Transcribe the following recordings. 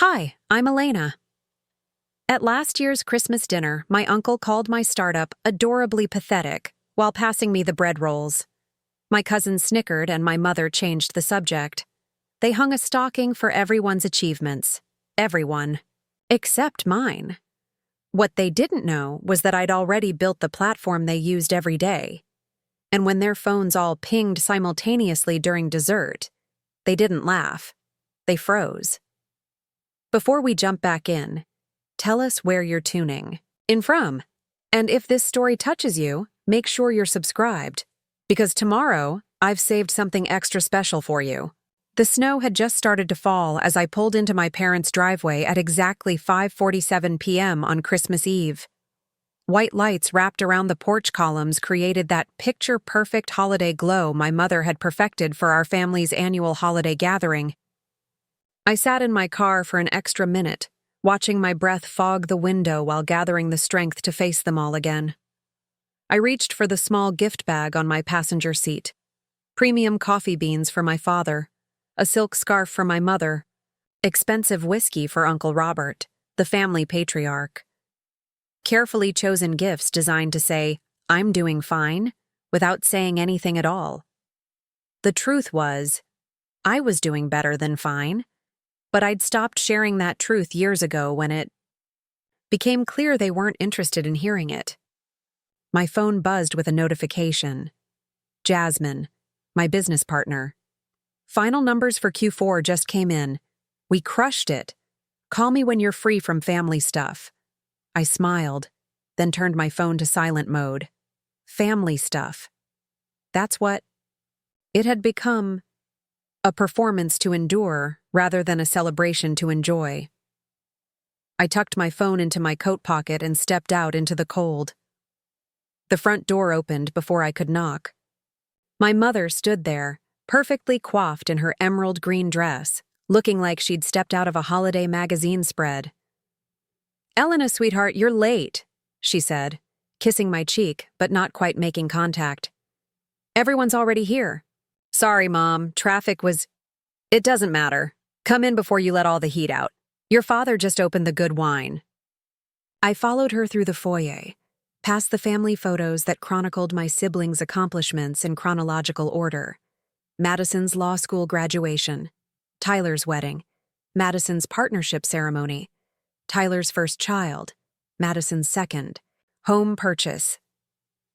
Hi, I'm Elena. At last year's Christmas dinner, my uncle called my startup adorably pathetic while passing me the bread rolls. My cousin snickered and my mother changed the subject. They hung a stocking for everyone's achievements. Everyone. Except mine. What they didn't know was that I'd already built the platform they used every day. And when their phones all pinged simultaneously during dessert, they didn't laugh. They froze. Before we jump back in, tell us where you're tuning in from. And if this story touches you, make sure you're subscribed. Because tomorrow, I've saved something extra special for you. The snow had just started to fall as I pulled into my parents' driveway at exactly 5:47 p.m. on Christmas Eve. White lights wrapped around the porch columns created that picture-perfect holiday glow my mother had perfected for our family's annual holiday gathering. I sat in my car for an extra minute, watching my breath fog the window while gathering the strength to face them all again. I reached for the small gift bag on my passenger seat. Premium coffee beans for my father, a silk scarf for my mother, expensive whiskey for Uncle Robert, the family patriarch. Carefully chosen gifts designed to say, "I'm doing fine," without saying anything at all. The truth was, I was doing better than fine. But I'd stopped sharing that truth years ago when it became clear they weren't interested in hearing it. My phone buzzed with a notification. Jasmine, my business partner. Final numbers for Q4 just came in. We crushed it. Call me when you're free from family stuff. I smiled, then turned my phone to silent mode. Family stuff. That's what it had become. A performance to endure rather than a celebration to enjoy. I tucked my phone into my coat pocket and stepped out into the cold. The front door opened before I could knock. My mother stood there, perfectly coiffed in her emerald green dress, looking like she'd stepped out of a holiday magazine spread. "Elena, sweetheart, you're late," she said, kissing my cheek but not quite making contact. "Everyone's already here." "Sorry, Mom, traffic was—" "It doesn't matter. Come in before you let all the heat out. Your father just opened the good wine." I followed her through the foyer, past the family photos that chronicled my siblings' accomplishments in chronological order. Madison's law school graduation, Tyler's wedding, Madison's partnership ceremony, Tyler's first child, Madison's second, home purchase.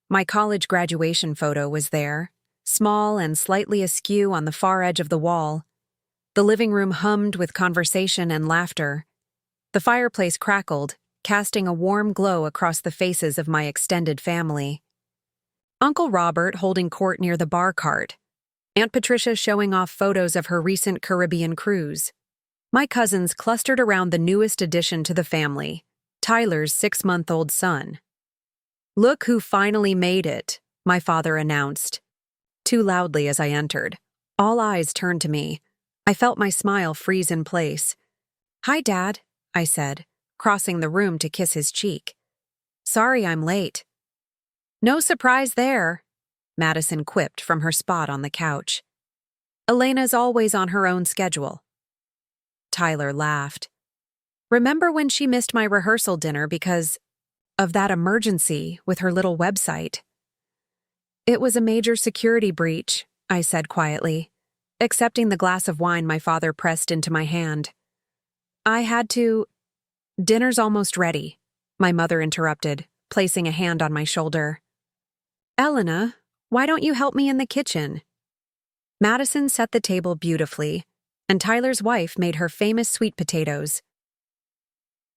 My college graduation photo was there, small and slightly askew on the far edge of the wall. The living room hummed with conversation and laughter. The fireplace crackled, casting a warm glow across the faces of my extended family. Uncle Robert holding court near the bar cart. Aunt Patricia showing off photos of her recent Caribbean cruise. My cousins clustered around the newest addition to the family, Tyler's 6-month-old son. "Look who finally made it," my father announced, too loudly as I entered. All eyes turned to me. I felt my smile freeze in place. "Hi, Dad," I said, crossing the room to kiss his cheek. "Sorry I'm late." "No surprise there," Madison quipped from her spot on the couch. "Elena's always on her own schedule." Tyler laughed. "Remember when she missed my rehearsal dinner because of that emergency with her little website?" "It was a major security breach," I said quietly, accepting the glass of wine my father pressed into my hand. "I had to—" "Dinner's almost ready," my mother interrupted, placing a hand on my shoulder. "Elena, why don't you help me in the kitchen?" Madison set the table beautifully, and Tyler's wife made her famous sweet potatoes.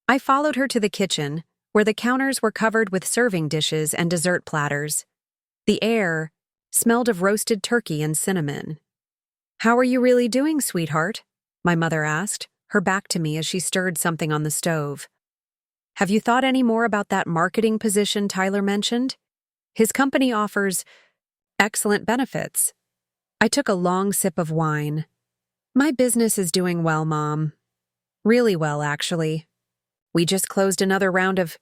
I followed her to the kitchen, where the counters were covered with serving dishes and dessert platters. The air smelled of roasted turkey and cinnamon. "How are you really doing, sweetheart?" my mother asked, her back to me as she stirred something on the stove. "Have you thought any more about that marketing position Tyler mentioned? His company offers excellent benefits." I took a long sip of wine. "My business is doing well, Mom. Really well, actually. We just closed another round of—"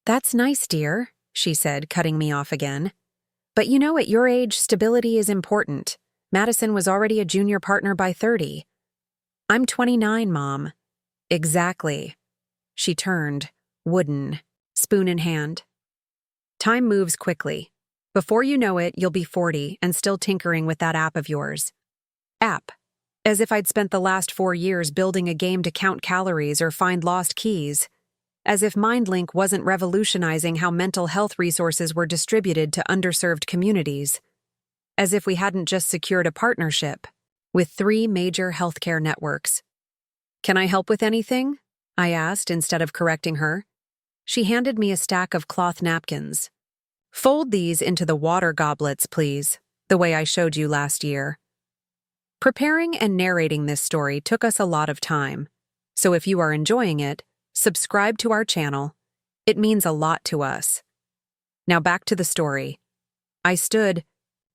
"That's nice, dear," she said, cutting me off again. "But you know, at your age, stability is important. Madison was already a junior partner by 30. I'm 29, Mom. Exactly. She turned, wooden, spoon in hand. Time moves quickly. Before you know it, you'll be 40 and still tinkering with that app of yours. App. As if I'd spent the last 4 years building a game to count calories or find lost keys. As if MindLink wasn't revolutionizing how mental health resources were distributed to underserved communities. As if we hadn't just secured a partnership with 3 major healthcare networks. "Can I help with anything?" I asked instead of correcting her. She handed me a stack of cloth napkins. "Fold these into the water goblets, please, the way I showed you last year." Preparing and narrating this story took us a lot of time, so if you are enjoying it, subscribe to our channel. It means a lot to us. Now back to the story. I stood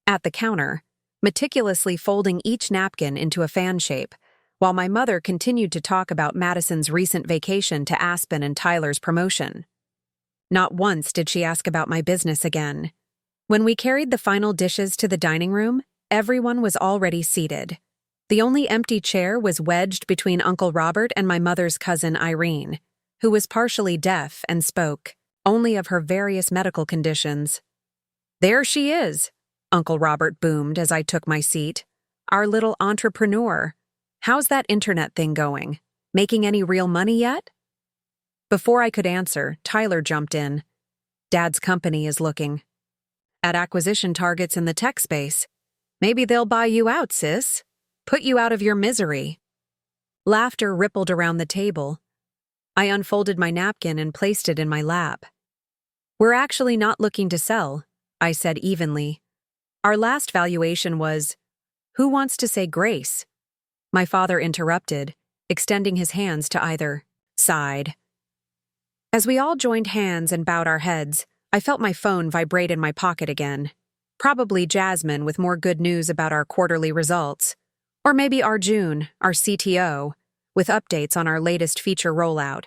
at the counter, meticulously folding each napkin into a fan shape, while my mother continued to talk about Madison's recent vacation to Aspen and Tyler's promotion. Not once did she ask about my business again. When we carried the final dishes to the dining room, everyone was already seated. The only empty chair was wedged between Uncle Robert and my mother's cousin Irene, who was partially deaf and spoke only of her various medical conditions. "There she is," Uncle Robert boomed as I took my seat. "Our little entrepreneur. How's that internet thing going? Making any real money yet?" Before I could answer, Tyler jumped in. "Dad's company is looking at acquisition targets in the tech space. Maybe they'll buy you out, sis. Put you out of your misery." Laughter rippled around the table. I unfolded my napkin and placed it in my lap. "We're actually not looking to sell," I said evenly. "Our last valuation was, who wants to say grace?" My father interrupted, extending his hands to either side. As we all joined hands and bowed our heads, I felt my phone vibrate in my pocket again. Probably Jasmine with more good news about our quarterly results. Or maybe Arjun, our CTO, with updates on our latest feature rollout.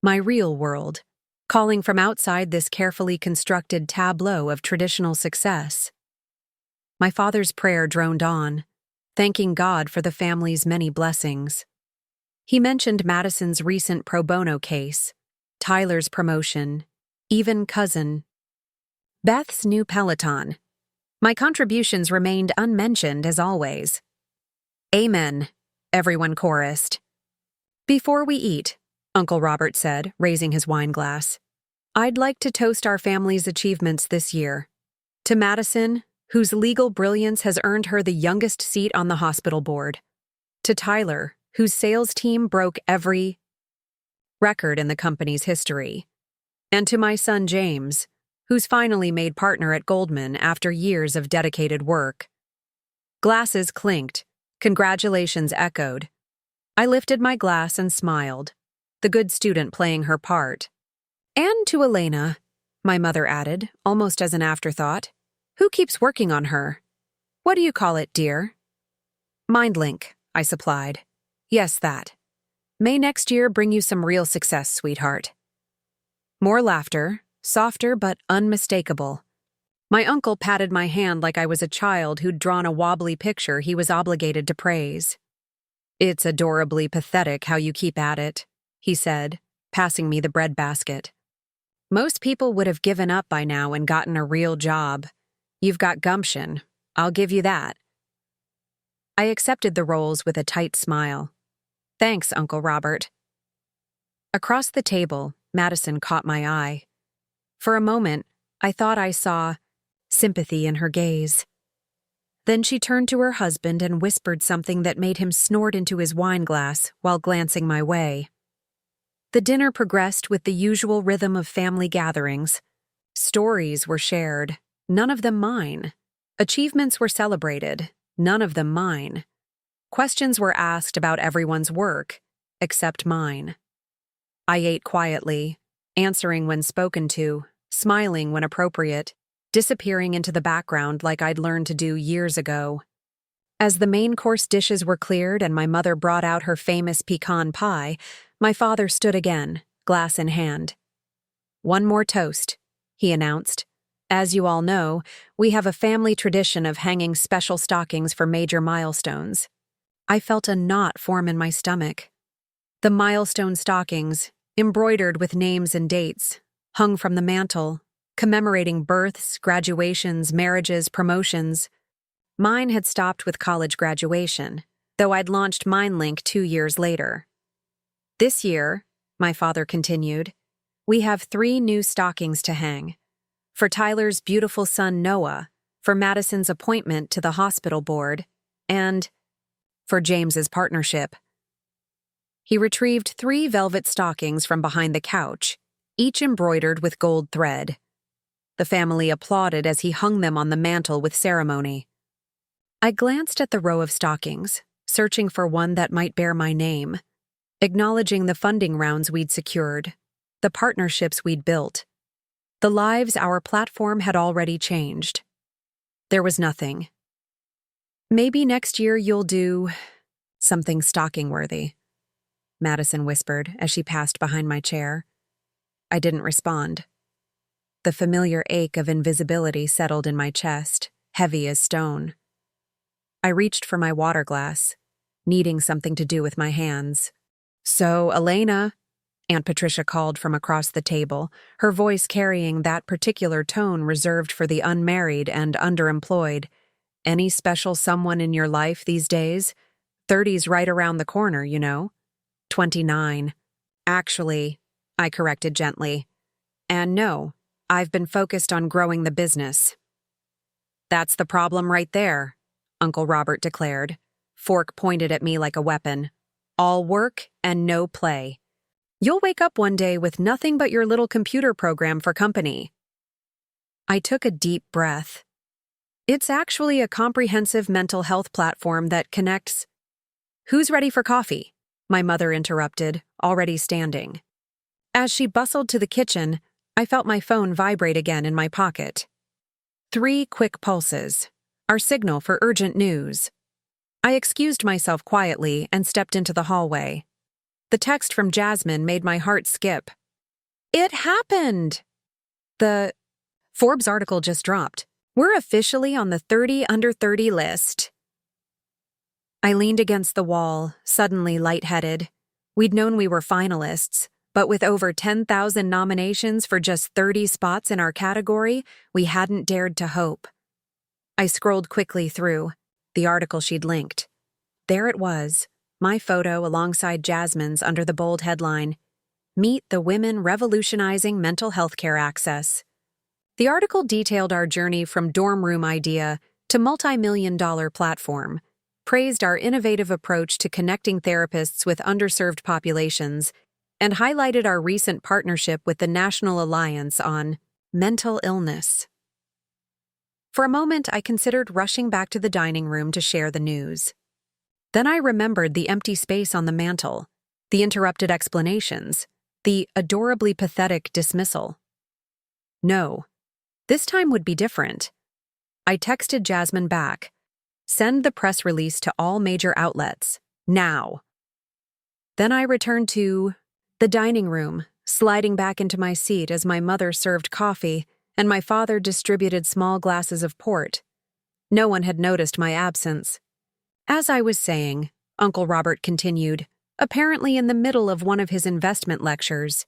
My real world, calling from outside this carefully constructed tableau of traditional success. My father's prayer droned on, thanking God for the family's many blessings. He mentioned Madison's recent pro bono case, Tyler's promotion, even cousin Beth's new Peloton. My contributions remained unmentioned as always. "Amen," everyone chorused. "Before we eat," Uncle Robert said, raising his wine glass, "I'd like to toast our family's achievements this year. To Madison, whose legal brilliance has earned her the youngest seat on the hospital board. To Tyler, whose sales team broke every record in the company's history. And to my son James, who's finally made partner at Goldman after years of dedicated work." Glasses clinked. Congratulations echoed. I lifted my glass and smiled, the good student playing her part. "And to Elena," my mother added, almost as an afterthought. "Who keeps working on her? What do you call it, dear?" "MindLink," I supplied. "Yes, that. May next year bring you some real success, sweetheart." More laughter, softer but unmistakable. My uncle patted my hand like I was a child who'd drawn a wobbly picture he was obligated to praise. "It's adorably pathetic how you keep at it," he said, passing me the bread basket. "Most people would have given up by now and gotten a real job. You've got gumption, I'll give you that." I accepted the rolls with a tight smile. "Thanks, Uncle Robert." Across the table, Madison caught my eye. For a moment, I thought I saw sympathy in her gaze. Then she turned to her husband and whispered something that made him snort into his wine glass while glancing my way. The dinner progressed with the usual rhythm of family gatherings. Stories were shared, none of them mine. Achievements were celebrated, none of them mine. Questions were asked about everyone's work, except mine. I ate quietly, answering when spoken to, smiling when appropriate, disappearing into the background like I'd learned to do years ago. As the main course dishes were cleared and my mother brought out her famous pecan pie, my father stood again, glass in hand. "One more toast," he announced. "As you all know, we have a family tradition of hanging special stockings for major milestones." I felt a knot form in my stomach. The milestone stockings, embroidered with names and dates, hung from the mantel, commemorating births, graduations, marriages, promotions. Mine had stopped with college graduation, though I'd launched MindLink 2 years later. This year, my father continued, we have 3 new stockings to hang. For Tyler's beautiful son Noah, for Madison's appointment to the hospital board, and for James's partnership. He retrieved 3 velvet stockings from behind the couch, each embroidered with gold thread. The family applauded as he hung them on the mantel with ceremony. I glanced at the row of stockings, searching for one that might bear my name, acknowledging the funding rounds we'd secured, the partnerships we'd built, the lives our platform had already changed. There was nothing. Maybe next year you'll do something stocking-worthy, Madison whispered as she passed behind my chair. I didn't respond. The familiar ache of invisibility settled in my chest, heavy as stone. I reached for my water glass, needing something to do with my hands. So, Elena, Aunt Patricia called from across the table, her voice carrying that particular tone reserved for the unmarried and underemployed. Any special someone in your life these days? 30's right around the corner, you know. 29. Actually, I corrected gently. And no, I've been focused on growing the business. That's the problem right there, Uncle Robert declared, fork pointed at me like a weapon. All work and no play. You'll wake up one day with nothing but your little computer program for company. I took a deep breath. It's actually a comprehensive mental health platform that connects... Who's ready for coffee? My mother interrupted, already standing. As she bustled to the kitchen, I felt my phone vibrate again in my pocket. 3 quick pulses, our signal for urgent news. I excused myself quietly and stepped into the hallway. The text from Jasmine made my heart skip. It happened! The Forbes article just dropped. We're officially on the 30 under 30 list. I leaned against the wall, suddenly lightheaded. We'd known we were finalists, but with over 10,000 nominations for just 30 spots in our category, we hadn't dared to hope. I scrolled quickly through the article she'd linked. There it was, my photo alongside Jasmine's under the bold headline, Meet the Women Revolutionizing Mental Health Care Access. The article detailed our journey from dorm room idea to multi-million-dollar platform, praised our innovative approach to connecting therapists with underserved populations, and highlighted our recent partnership with the National Alliance on Mental Illness. For a moment, I considered rushing back to the dining room to share the news. Then I remembered the empty space on the mantel, the interrupted explanations, the adorably pathetic dismissal. No, this time would be different. I texted Jasmine back. Send the press release to all major outlets, now. Then I returned to the dining room, sliding back into my seat as my mother served coffee and my father distributed small glasses of port. No one had noticed my absence. As I was saying, Uncle Robert continued, apparently in the middle of one of his investment lectures,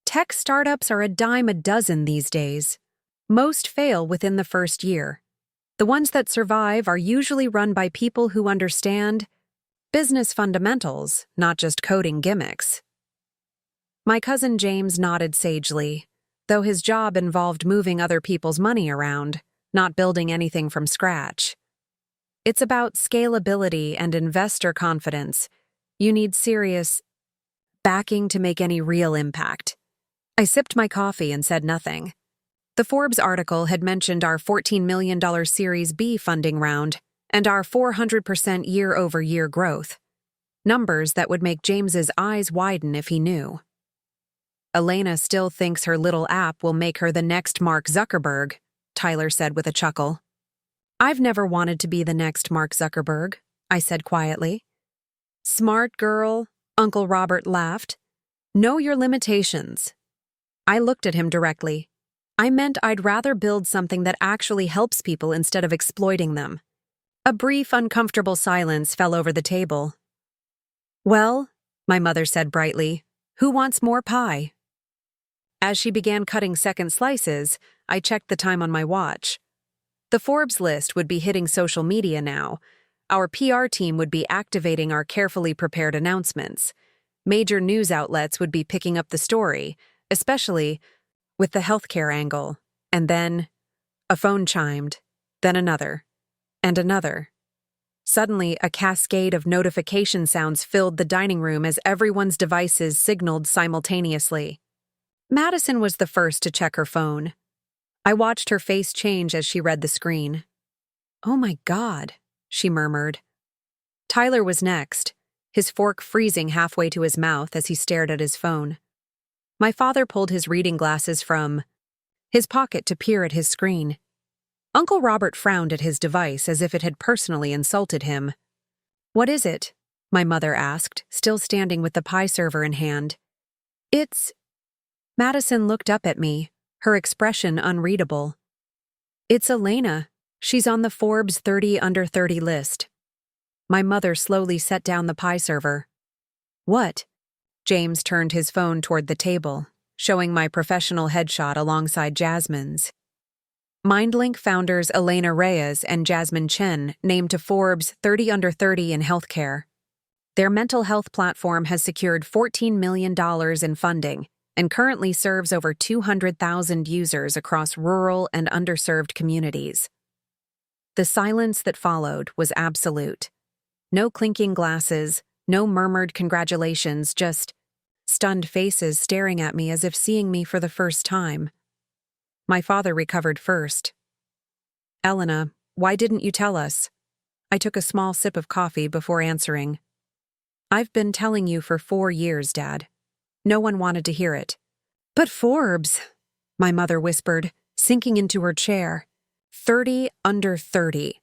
tech startups are a dime a dozen these days. Most fail within the first year. The ones that survive are usually run by people who understand business fundamentals, not just coding gimmicks. My cousin James nodded sagely, though his job involved moving other people's money around, not building anything from scratch. It's about scalability and investor confidence. You need serious backing to make any real impact. I sipped my coffee and said nothing. The Forbes article had mentioned our $14 million Series B funding round and our 400% year-over-year growth. Numbers that would make James's eyes widen if he knew. Elena still thinks her little app will make her the next Mark Zuckerberg, Tyler said with a chuckle. I've never wanted to be the next Mark Zuckerberg, I said quietly. Smart girl, Uncle Robert laughed. Know your limitations. I looked at him directly. I meant I'd rather build something that actually helps people instead of exploiting them. A brief, uncomfortable silence fell over the table. Well, my mother said brightly. Who wants more pie? As she began cutting second slices, I checked the time on my watch. The Forbes list would be hitting social media now. Our PR team would be activating our carefully prepared announcements. Major news outlets would be picking up the story, especially with the healthcare angle. And then a phone chimed, then another, and another. Suddenly, a cascade of notification sounds filled the dining room as everyone's devices signaled simultaneously. Madison was the first to check her phone. I watched her face change as she read the screen. "Oh my God," she murmured. Tyler was next, his fork freezing halfway to his mouth as he stared at his phone. My father pulled his reading glasses from his pocket to peer at his screen. Uncle Robert frowned at his device as if it had personally insulted him. "What is it?" my mother asked, still standing with the pie server in hand. "It's—" Madison looked up at me, her expression unreadable. "It's Elena. She's on the Forbes 30 under 30 list." My mother slowly set down the pie server. "What?" James turned his phone toward the table, showing my professional headshot alongside Jasmine's. MindLink founders Elena Reyes and Jasmine Chen named to Forbes 30 under 30 in healthcare. Their mental health platform has secured $14 million in funding and currently serves over 200,000 users across rural and underserved communities. The silence that followed was absolute. No clinking glasses, no murmured congratulations, just stunned faces staring at me as if seeing me for the first time. My father recovered first. "Elena, why didn't you tell us?" I took a small sip of coffee before answering. "I've been telling you for 4 years, Dad. No one wanted to hear it." "But Forbes," my mother whispered, sinking into her chair. 30 under 30.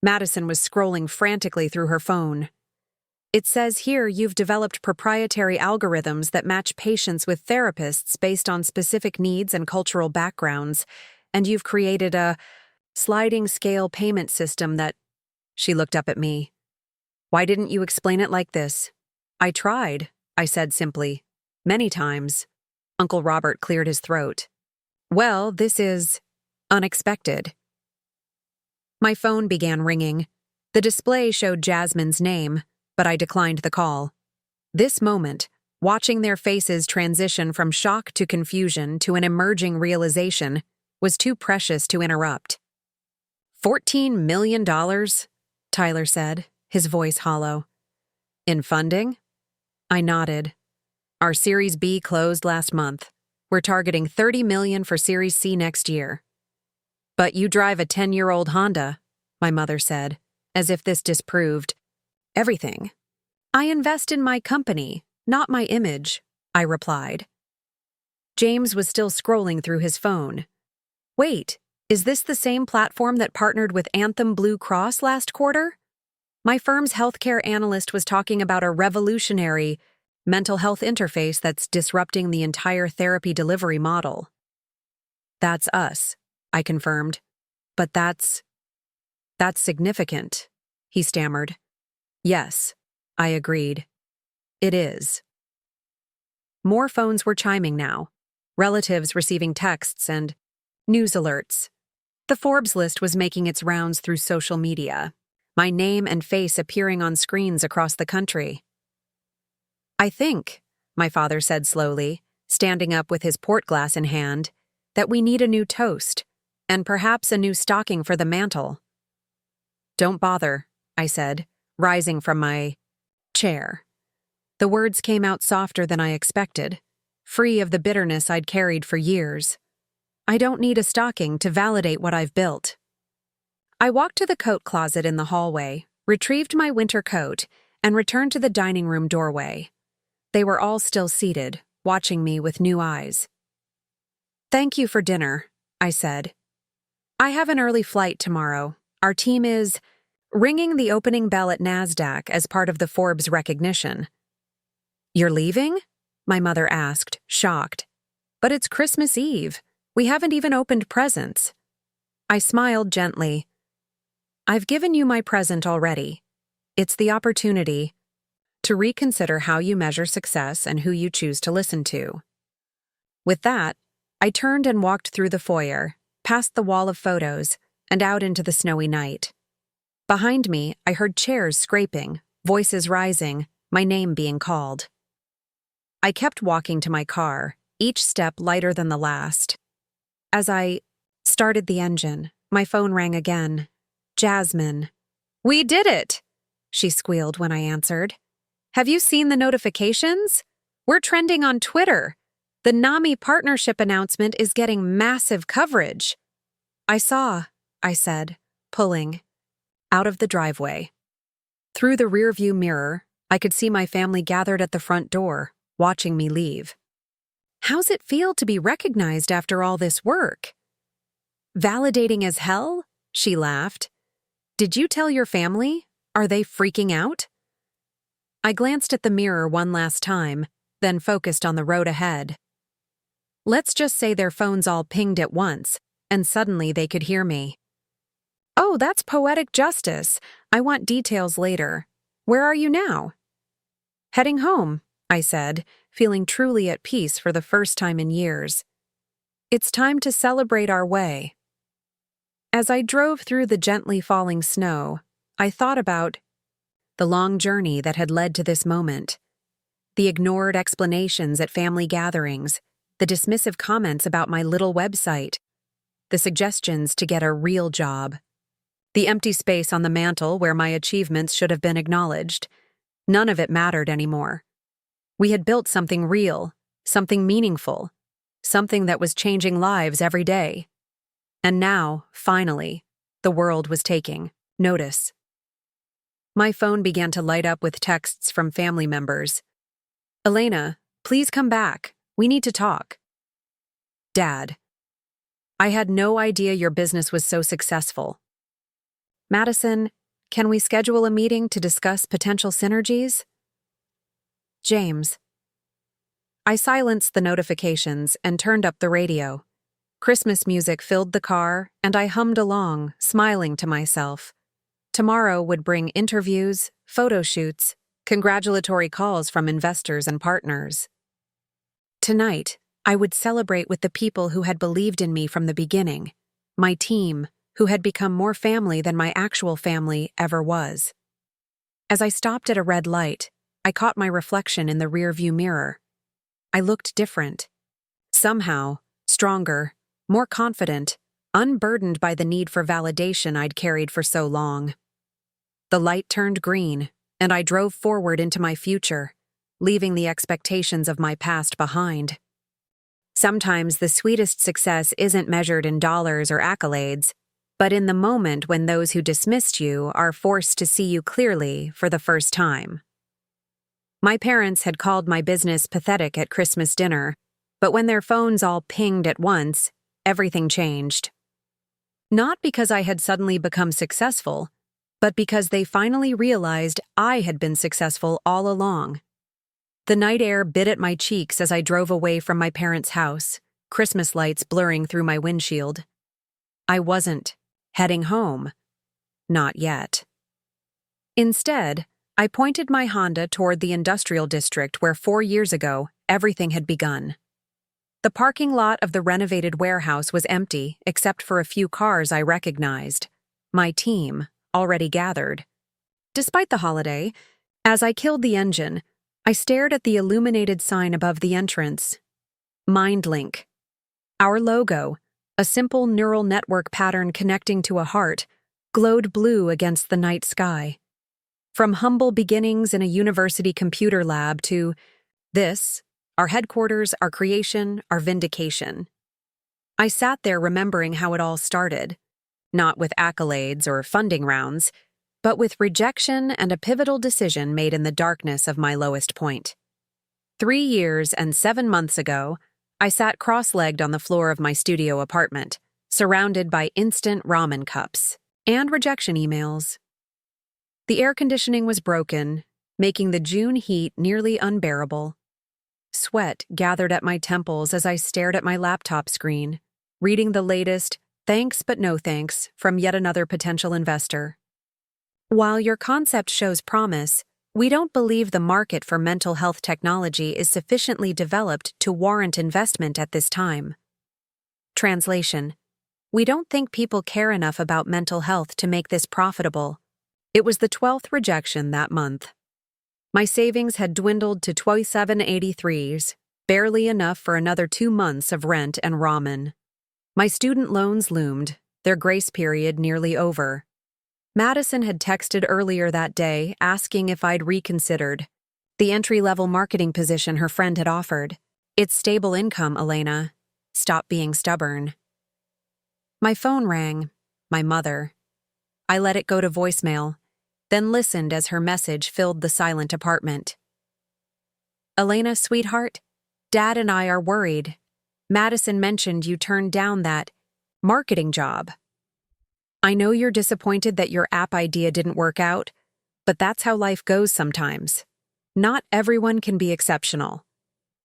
Madison was scrolling frantically through her phone. "It says here you've developed proprietary algorithms that match patients with therapists based on specific needs and cultural backgrounds, and you've created a sliding scale payment system that—" She looked up at me. "Why didn't you explain it like this?" "I tried," I said simply. "Many times." Uncle Robert cleared his throat. "Well, this is unexpected." My phone began ringing. The display showed Jasmine's name, but I declined the call. This moment, watching their faces transition from shock to confusion to an emerging realization, was too precious to interrupt. $14 million, Tyler said, his voice hollow. "In funding?" I nodded. "Our Series B closed last month. We're targeting $30 million for Series C next year." "But you drive a 10-year-old Honda," my mother said, as if this disproved everything. "I invest in my company, not my image," I replied. James was still scrolling through his phone. "Wait, is this the same platform that partnered with Anthem Blue Cross last quarter? My firm's healthcare analyst was talking about a revolutionary mental health interface that's disrupting the entire therapy delivery model." "That's us," I confirmed. "But that's significant," he stammered. "Yes," I agreed. "It is." More phones were chiming now, relatives receiving texts and news alerts. The Forbes list was making its rounds through social media, my name and face appearing on screens across the country. "I think," my father said slowly, standing up with his port glass in hand, "that we need a new toast, and perhaps a new stocking for the mantel." "Don't bother," I said, rising from my chair. The words came out softer than I expected, free of the bitterness I'd carried for years. "I don't need a stocking to validate what I've built." I walked to the coat closet in the hallway, retrieved my winter coat, and returned to the dining room doorway. They were all still seated, watching me with new eyes. "Thank you for dinner," I said. "I have an early flight tomorrow. Our team is ringing the opening bell at NASDAQ as part of the Forbes recognition." "You're leaving?" my mother asked, shocked. "But it's Christmas Eve. We haven't even opened presents." I smiled gently. "I've given you my present already. It's the opportunity to reconsider how you measure success and who you choose to listen to. With that, I turned and walked through the foyer, past the wall of photos, and out into the snowy night. Behind me, I heard chairs scraping, voices rising, my name being called. I kept walking to my car, each step lighter than the last. As I started the engine, my phone rang again. Jasmine. "We did it!" she squealed when I answered. "Have you seen the notifications? We're trending on Twitter. The NAMI partnership announcement is getting massive coverage." "I saw," I said, pulling out of the driveway. Through the rearview mirror, I could see my family gathered at the front door, watching me leave. "How's it feel to be recognized after all this work?" "Validating as hell?" she laughed. "Did you tell your family? Are they freaking out?" I glanced at the mirror one last time, then focused on the road ahead. Let's just say their phones all pinged at once, and suddenly they could hear me. "Oh, that's poetic justice. I want details later. Where are you now?" "Heading home," I said, feeling truly at peace for the first time in years. "It's time to celebrate our way." As I drove through the gently falling snow, I thought about the long journey that had led to this moment. The ignored explanations at family gatherings, the dismissive comments about my little website, the suggestions to get a real job, the empty space on the mantle where my achievements should have been acknowledged. None of it mattered anymore. We had built something real, something meaningful, something that was changing lives every day. And now, finally, the world was taking notice. My phone began to light up with texts from family members. "Elena, please come back. We need to talk." "Dad, I had no idea your business was so successful." "Madison, can we schedule a meeting to discuss potential synergies?" "James." I silenced the notifications and turned up the radio. Christmas music filled the car, and I hummed along, smiling to myself. Tomorrow would bring interviews, photo shoots, congratulatory calls from investors and partners. Tonight, I would celebrate with the people who had believed in me from the beginning, my team, who had become more family than my actual family ever was. As I stopped at a red light, I caught my reflection in the rearview mirror. I looked different. Somehow, stronger, more confident, unburdened by the need for validation I'd carried for so long. The light turned green, and I drove forward into my future, leaving the expectations of my past behind. Sometimes the sweetest success isn't measured in dollars or accolades, but in the moment when those who dismissed you are forced to see you clearly for the first time. My parents had called my business pathetic at Christmas dinner, but when their phones all pinged at once, everything changed. Not because I had suddenly become successful, but because they finally realized I had been successful all along. The night air bit at my cheeks as I drove away from my parents' house, Christmas lights blurring through my windshield. I wasn't heading home. Not yet. Instead, I pointed my Honda toward the industrial district where 4 years ago, everything had begun. The parking lot of the renovated warehouse was empty except for a few cars I recognized. My team, already gathered. Despite the holiday, as I killed the engine, I stared at the illuminated sign above the entrance. MindLink. Our logo, a simple neural network pattern connecting to a heart, glowed blue against the night sky. From humble beginnings in a university computer lab to this, our headquarters, our creation, our vindication. I sat there remembering how it all started, not with accolades or funding rounds, but with rejection and a pivotal decision made in the darkness of my lowest point. 3 years and 7 months ago, I sat cross-legged on the floor of my studio apartment, surrounded by instant ramen cups and rejection emails. The air conditioning was broken, making the June heat nearly unbearable. Sweat gathered at my temples as I stared at my laptop screen, reading the latest "thanks but no thanks" from yet another potential investor. While your concept shows promise, We don't believe the market for mental health technology is sufficiently developed to warrant investment at this time. Translation: We don't think people care enough about mental health to make this profitable. It was the 12th rejection that month. My savings had dwindled to 2783s, barely enough for another 2 months of rent and ramen. My student loans loomed, their grace period nearly over. Madison had texted earlier that day asking if I'd reconsidered the entry-level marketing position her friend had offered. It's stable income, Elena. Stop being stubborn. My phone rang. My mother. I let it go to voicemail, then listened as her message filled the silent apartment. Elena, sweetheart, Dad and I are worried. Madison mentioned you turned down that marketing job. I know you're disappointed that your app idea didn't work out, but that's how life goes sometimes. Not everyone can be exceptional.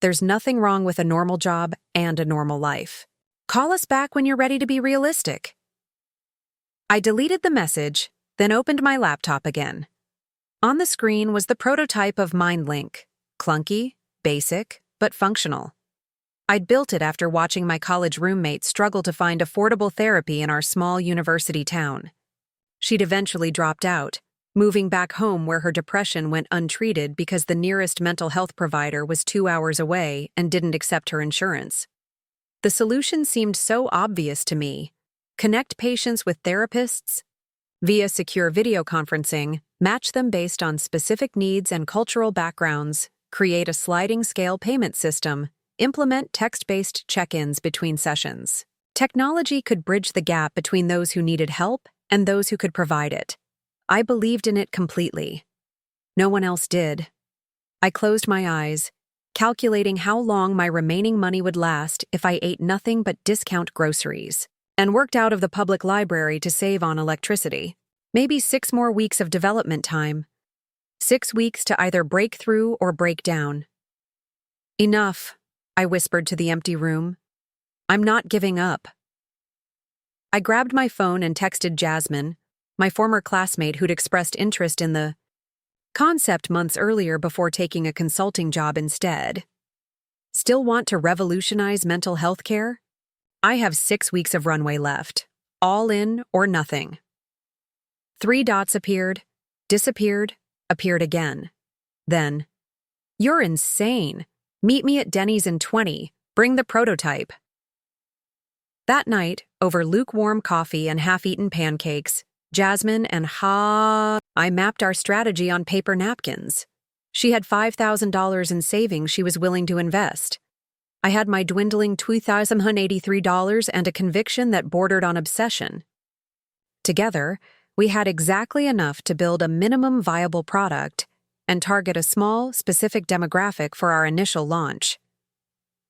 There's nothing wrong with a normal job and a normal life. Call us back when you're ready to be realistic. I deleted the message, then opened my laptop again. On the screen was the prototype of MindLink. Clunky, basic, but functional. I'd built it after watching my college roommate struggle to find affordable therapy in our small university town. She'd eventually dropped out, moving back home where her depression went untreated because the nearest mental health provider was 2 hours away and didn't accept her insurance. The solution seemed so obvious to me. Connect patients with therapists via secure video conferencing, match them based on specific needs and cultural backgrounds, create a sliding scale payment system, implement text-based check-ins between sessions. Technology could bridge the gap between those who needed help and those who could provide it. I believed in it completely. No one else did. I closed my eyes, calculating how long my remaining money would last if I ate nothing but discount groceries, and worked out of the public library to save on electricity. Maybe 6 more weeks of development time. 6 weeks to either break through or break down. Enough, I whispered to the empty room. I'm not giving up. I grabbed my phone and texted Jasmine, my former classmate who'd expressed interest in the concept months earlier before taking a consulting job instead. Still want to revolutionize mental health care? I have 6 weeks of runway left. All in or nothing. 3 dots appeared, disappeared, appeared again. Then, you're insane. Meet me at Denny's in 20. Bring the prototype. That night, over lukewarm coffee and half-eaten pancakes, Jasmine and I mapped our strategy on paper napkins. She had $5,000 in savings she was willing to invest. I had my dwindling $2,083 and a conviction that bordered on obsession. Together, we had exactly enough to build a minimum viable product and target a small, specific demographic for our initial launch.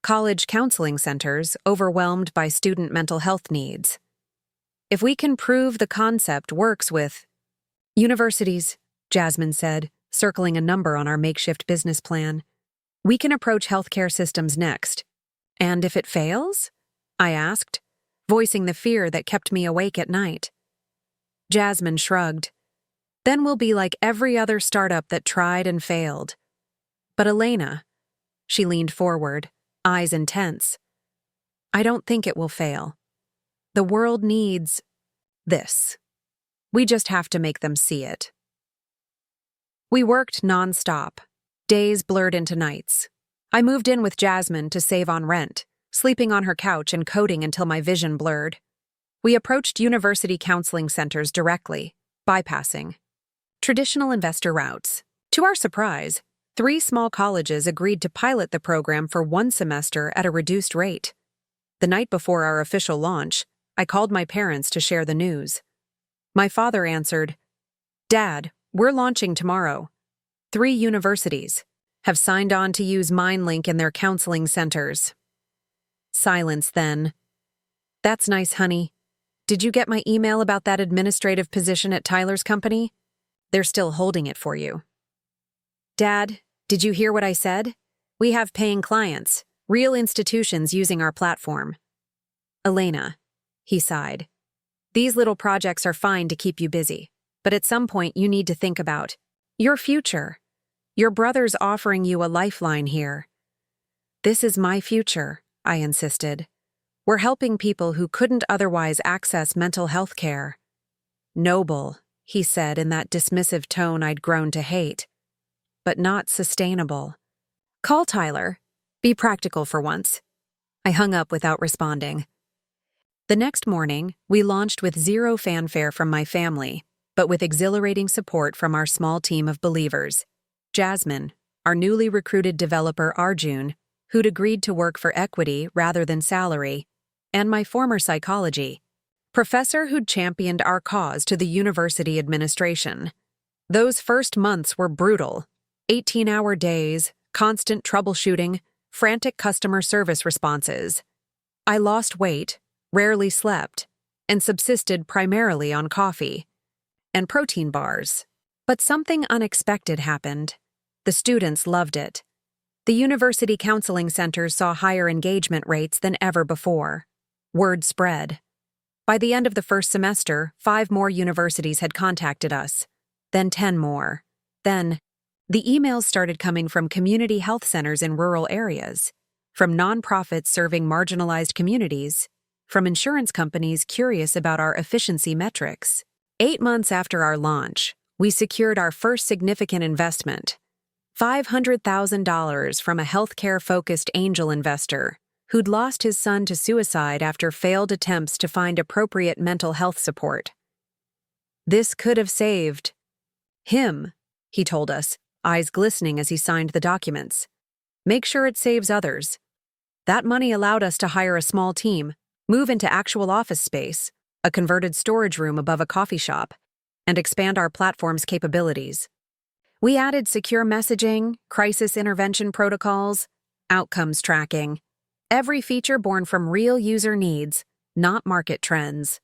College counseling centers overwhelmed by student mental health needs. If we can prove the concept works with universities, Jasmine said, circling a number on our makeshift business plan, we can approach healthcare systems next. And if it fails? I asked, voicing the fear that kept me awake at night. Jasmine shrugged. Then we'll be like every other startup that tried and failed. But Elena, she leaned forward, eyes intense. I don't think it will fail. The world needs this. We just have to make them see it. We worked nonstop. Days blurred into nights. I moved in with Jasmine to save on rent, sleeping on her couch and coding until my vision blurred. We approached university counseling centers directly, bypassing traditional investor routes. To our surprise, 3 small colleges agreed to pilot the program for 1 semester at a reduced rate. The night before our official launch, I called my parents to share the news. My father answered, "Dad, we're launching tomorrow. 3 universities have signed on to use MindLink in their counseling centers." Silence then. "That's nice, honey. Did you get my email about that administrative position at Tyler's company? They're still holding it for you." "Dad, did you hear what I said? We have paying clients, real institutions using our platform." "Elena," he sighed, "these little projects are fine to keep you busy, but at some point you need to think about your future. Your brother's offering you a lifeline here. This is my future, I insisted. We're helping people who couldn't otherwise access mental health care. Noble, he said in that dismissive tone I'd grown to hate. But not sustainable. Call Tyler. Be practical for once. I hung up without responding. The next morning, we launched with zero fanfare from my family, but with exhilarating support from our small team of believers. Jasmine, our newly recruited developer Arjun, who'd agreed to work for equity rather than salary, and my former psychology professor who'd championed our cause to the university administration. Those first months were brutal. 18-hour days, constant troubleshooting, frantic customer service responses. I lost weight, rarely slept, and subsisted primarily on coffee and protein bars. But something unexpected happened. The students loved it. The university counseling centers saw higher engagement rates than ever before. Word spread. By the end of the first semester, 5 more universities had contacted us. Then 10 more. Then, the emails started coming from community health centers in rural areas, from nonprofits serving marginalized communities, from insurance companies curious about our efficiency metrics. 8 months after our launch, we secured our first significant investment, $500,000 from a healthcare-focused angel investor who'd lost his son to suicide after failed attempts to find appropriate mental health support. This could have saved him, he told us, eyes glistening as he signed the documents. Make sure it saves others. That money allowed us to hire a small team, move into actual office space, a converted storage room above a coffee shop, and expand our platform's capabilities. We added secure messaging, crisis intervention protocols, outcomes tracking, every feature born from real user needs, not market trends.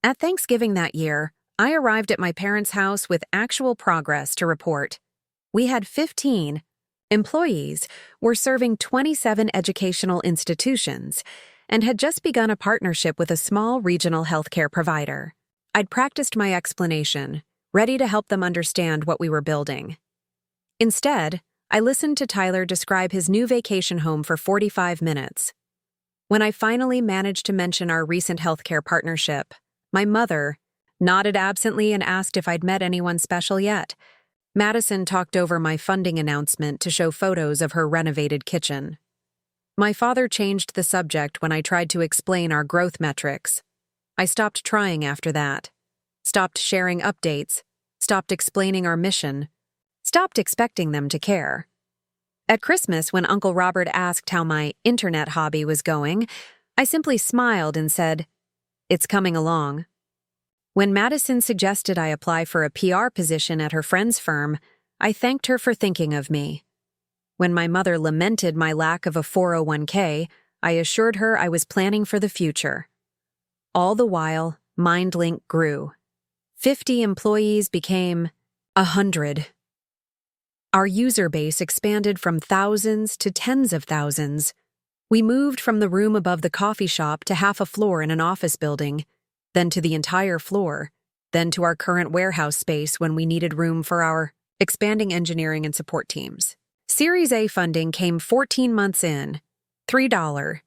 At Thanksgiving that year, I arrived at my parents' house with actual progress to report. We had 15 employees, were serving 27 educational institutions, and had just begun a partnership with a small regional healthcare provider. I'd practiced my explanation, ready to help them understand what we were building. Instead, I listened to Tyler describe his new vacation home for 45 minutes. When I finally managed to mention our recent healthcare partnership, my mother nodded absently and asked if I'd met anyone special yet. Madison talked over my funding announcement to show photos of her renovated kitchen. My father changed the subject when I tried to explain our growth metrics. I stopped trying after that. Stopped sharing updates. Stopped explaining our mission. Stopped expecting them to care. At Christmas, when Uncle Robert asked how my internet hobby was going, I simply smiled and said, "It's coming along." When Madison suggested I apply for a PR position at her friend's firm, I thanked her for thinking of me. When my mother lamented my lack of a 401k, I assured her I was planning for the future. All the while, MindLink grew. 50 employees became 100. Our user base expanded from thousands to tens of thousands. We moved from the room above the coffee shop to half a floor in an office building, then to the entire floor, then to our current warehouse space when we needed room for our expanding engineering and support teams. Series A funding came 14 months in, $3.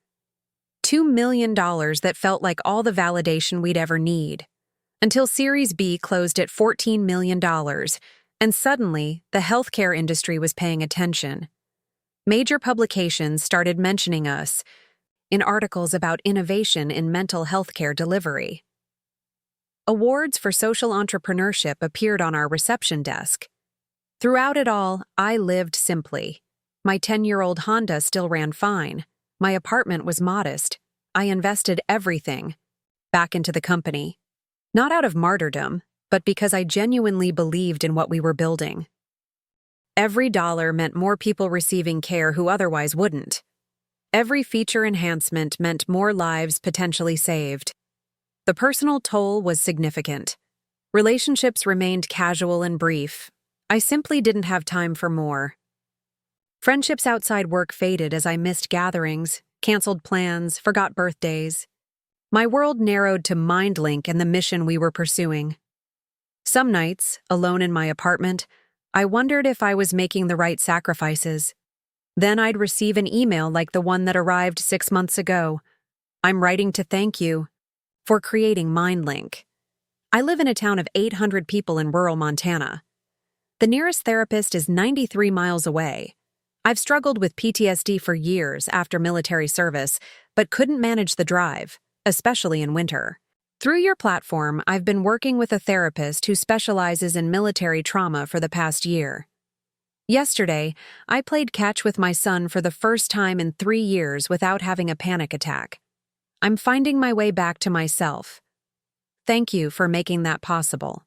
$2 million that felt like all the validation we'd ever need, until Series B closed at $14 million, and suddenly the healthcare industry was paying attention. Major publications started mentioning us in articles about innovation in mental health care delivery. Awards for social entrepreneurship appeared on our reception desk. Throughout it all, I lived simply. My 10-year-old Honda still ran fine. My apartment was modest. I invested everything back into the company. Not out of martyrdom, but because I genuinely believed in what we were building. Every dollar meant more people receiving care who otherwise wouldn't. Every feature enhancement meant more lives potentially saved. The personal toll was significant. Relationships remained casual and brief. I simply didn't have time for more. Friendships outside work faded as I missed gatherings, canceled plans, forgot birthdays. My world narrowed to MindLink and the mission we were pursuing. Some nights, alone in my apartment, I wondered if I was making the right sacrifices. Then I'd receive an email like the one that arrived 6 months ago. I'm writing to thank you for creating MindLink. I live in a town of 800 people in rural Montana. The nearest therapist is 93 miles away. I've struggled with PTSD for years after military service, but couldn't manage the drive, especially in winter. Through your platform, I've been working with a therapist who specializes in military trauma for the past year. Yesterday, I played catch with my son for the first time in 3 years without having a panic attack. I'm finding my way back to myself. Thank you for making that possible.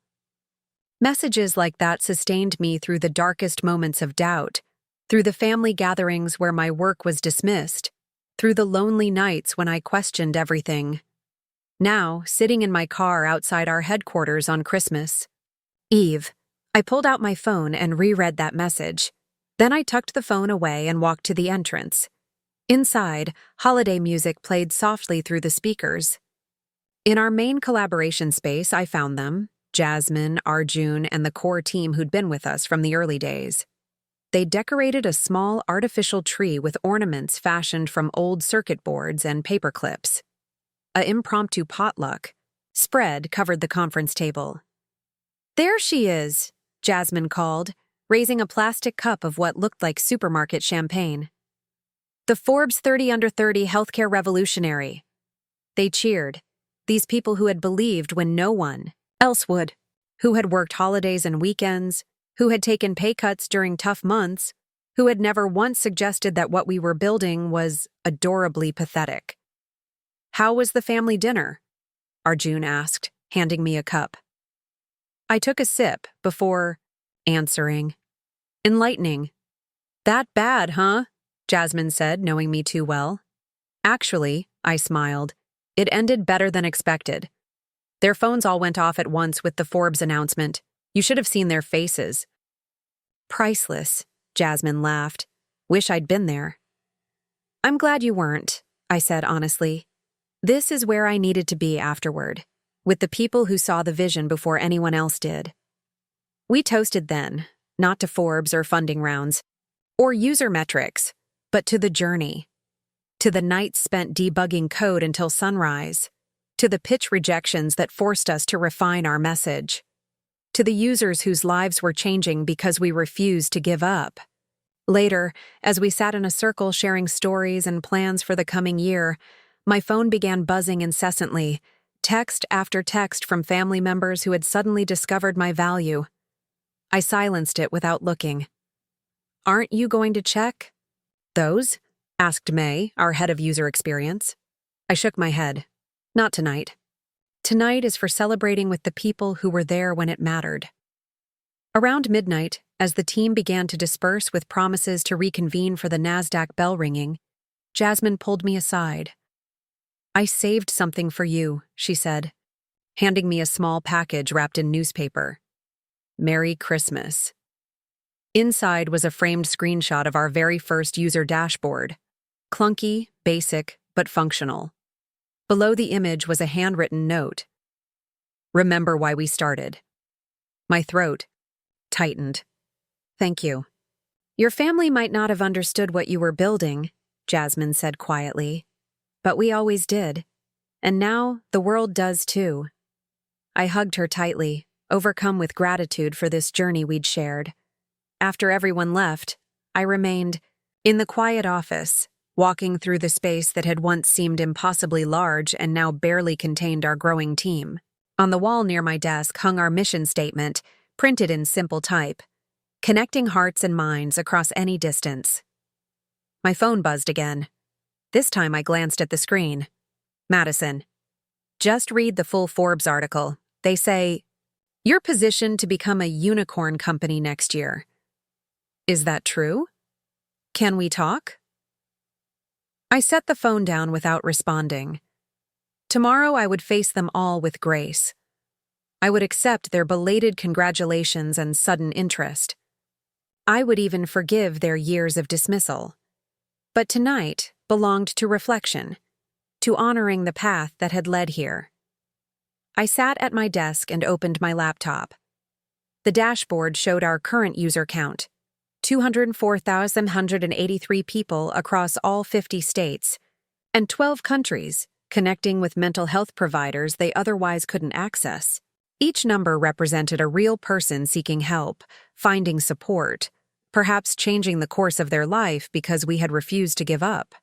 Messages like that sustained me through the darkest moments of doubt, through the family gatherings where my work was dismissed, through the lonely nights when I questioned everything. Now, sitting in my car outside our headquarters on Christmas Eve, I pulled out my phone and reread that message. Then I tucked the phone away and walked to the entrance. Inside, holiday music played softly through the speakers. In our main collaboration space, I found them, Jasmine, Arjun, and the core team who'd been with us from the early days. They decorated a small artificial tree with ornaments fashioned from old circuit boards and paper clips. An impromptu potluck spread covered the conference table. "There she is," Jasmine called, raising a plastic cup of what looked like supermarket champagne. "The Forbes 30 Under 30 healthcare revolutionary." They cheered, these people who had believed when no one else would, who had worked holidays and weekends, who had taken pay cuts during tough months, who had never once suggested that what we were building was adorably pathetic. "How was the family dinner?" Arjun asked, handing me a cup. I took a sip before answering. "Enlightening." "That bad, huh?" Jasmine said, knowing me too well. "Actually," I smiled, "it ended better than expected." Their phones all went off at once with the Forbes announcement. You should have seen their faces. "Priceless," Jasmine laughed. "Wish I'd been there." "I'm glad you weren't," I said honestly. This is where I needed to be afterward, with the people who saw the vision before anyone else did. We toasted then, not to Forbes or funding rounds, or user metrics, but to the journey, to the nights spent debugging code until sunrise, to the pitch rejections that forced us to refine our message, to the users whose lives were changing because we refused to give up. Later, as we sat in a circle sharing stories and plans for the coming year, my phone began buzzing incessantly, text after text from family members who had suddenly discovered my value. I silenced it without looking. "Aren't you going to check those?" asked May, our head of user experience. I shook my head. "Not tonight. Tonight is for celebrating with the people who were there when it mattered." Around midnight, as the team began to disperse with promises to reconvene for the NASDAQ bell ringing, Jasmine pulled me aside. "I saved something for you," she said, handing me a small package wrapped in newspaper. "Merry Christmas." Inside was a framed screenshot of our very first user dashboard. Clunky, basic, but functional. Below the image was a handwritten note. "Remember why we started." My throat tightened. "Thank you." "Your family might not have understood what you were building," Jasmine said quietly, "but we always did. And now the world does too." I hugged her tightly, overcome with gratitude for this journey we'd shared. After everyone left, I remained in the quiet office, walking through the space that had once seemed impossibly large and now barely contained our growing team. On the wall near my desk hung our mission statement, printed in simple type: "Connecting hearts and minds across any distance." My phone buzzed again. This time I glanced at the screen. "Madison, just read the full Forbes article. They say, you're positioned to become a unicorn company next year." Is that true? Can we talk? I set the phone down without responding. Tomorrow I would face them all with grace. I would accept their belated congratulations and sudden interest. I would even forgive their years of dismissal. But tonight belonged to reflection, to honoring the path that had led here. I sat at my desk and opened my laptop. The dashboard showed our current user count: 204,183 people across all 50 states, and 12 countries, connecting with mental health providers they otherwise couldn't access. Each number represented a real person seeking help, finding support, perhaps changing the course of their life because we had refused to give up.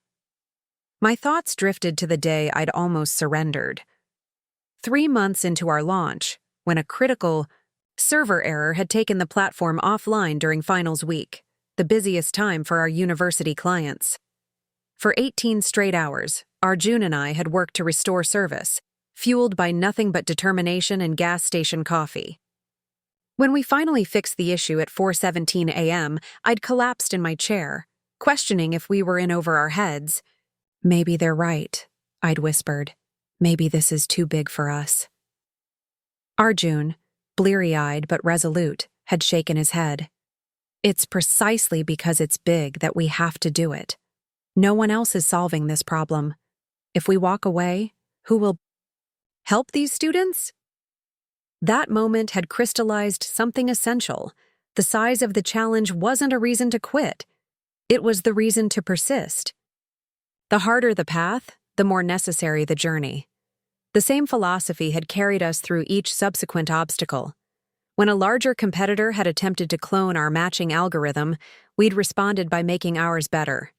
My thoughts drifted to the day I'd almost surrendered. 3 months into our launch, when a critical server error had taken the platform offline during finals week, the busiest time for our university clients. For 18 straight hours, Arjun and I had worked to restore service, fueled by nothing but determination and gas station coffee. When we finally fixed the issue at 4:17 a.m., I'd collapsed in my chair, questioning if we were in over our heads. "Maybe they're right," I'd whispered. "Maybe this is too big for us." Arjun, bleary-eyed but resolute, had shaken his head. "It's precisely because it's big that we have to do it. No one else is solving this problem. If we walk away, who will help these students?" That moment had crystallized something essential. The size of the challenge wasn't a reason to quit. It was the reason to persist. The harder the path, the more necessary the journey. The same philosophy had carried us through each subsequent obstacle. When a larger competitor had attempted to clone our matching algorithm, we'd responded by making ours better.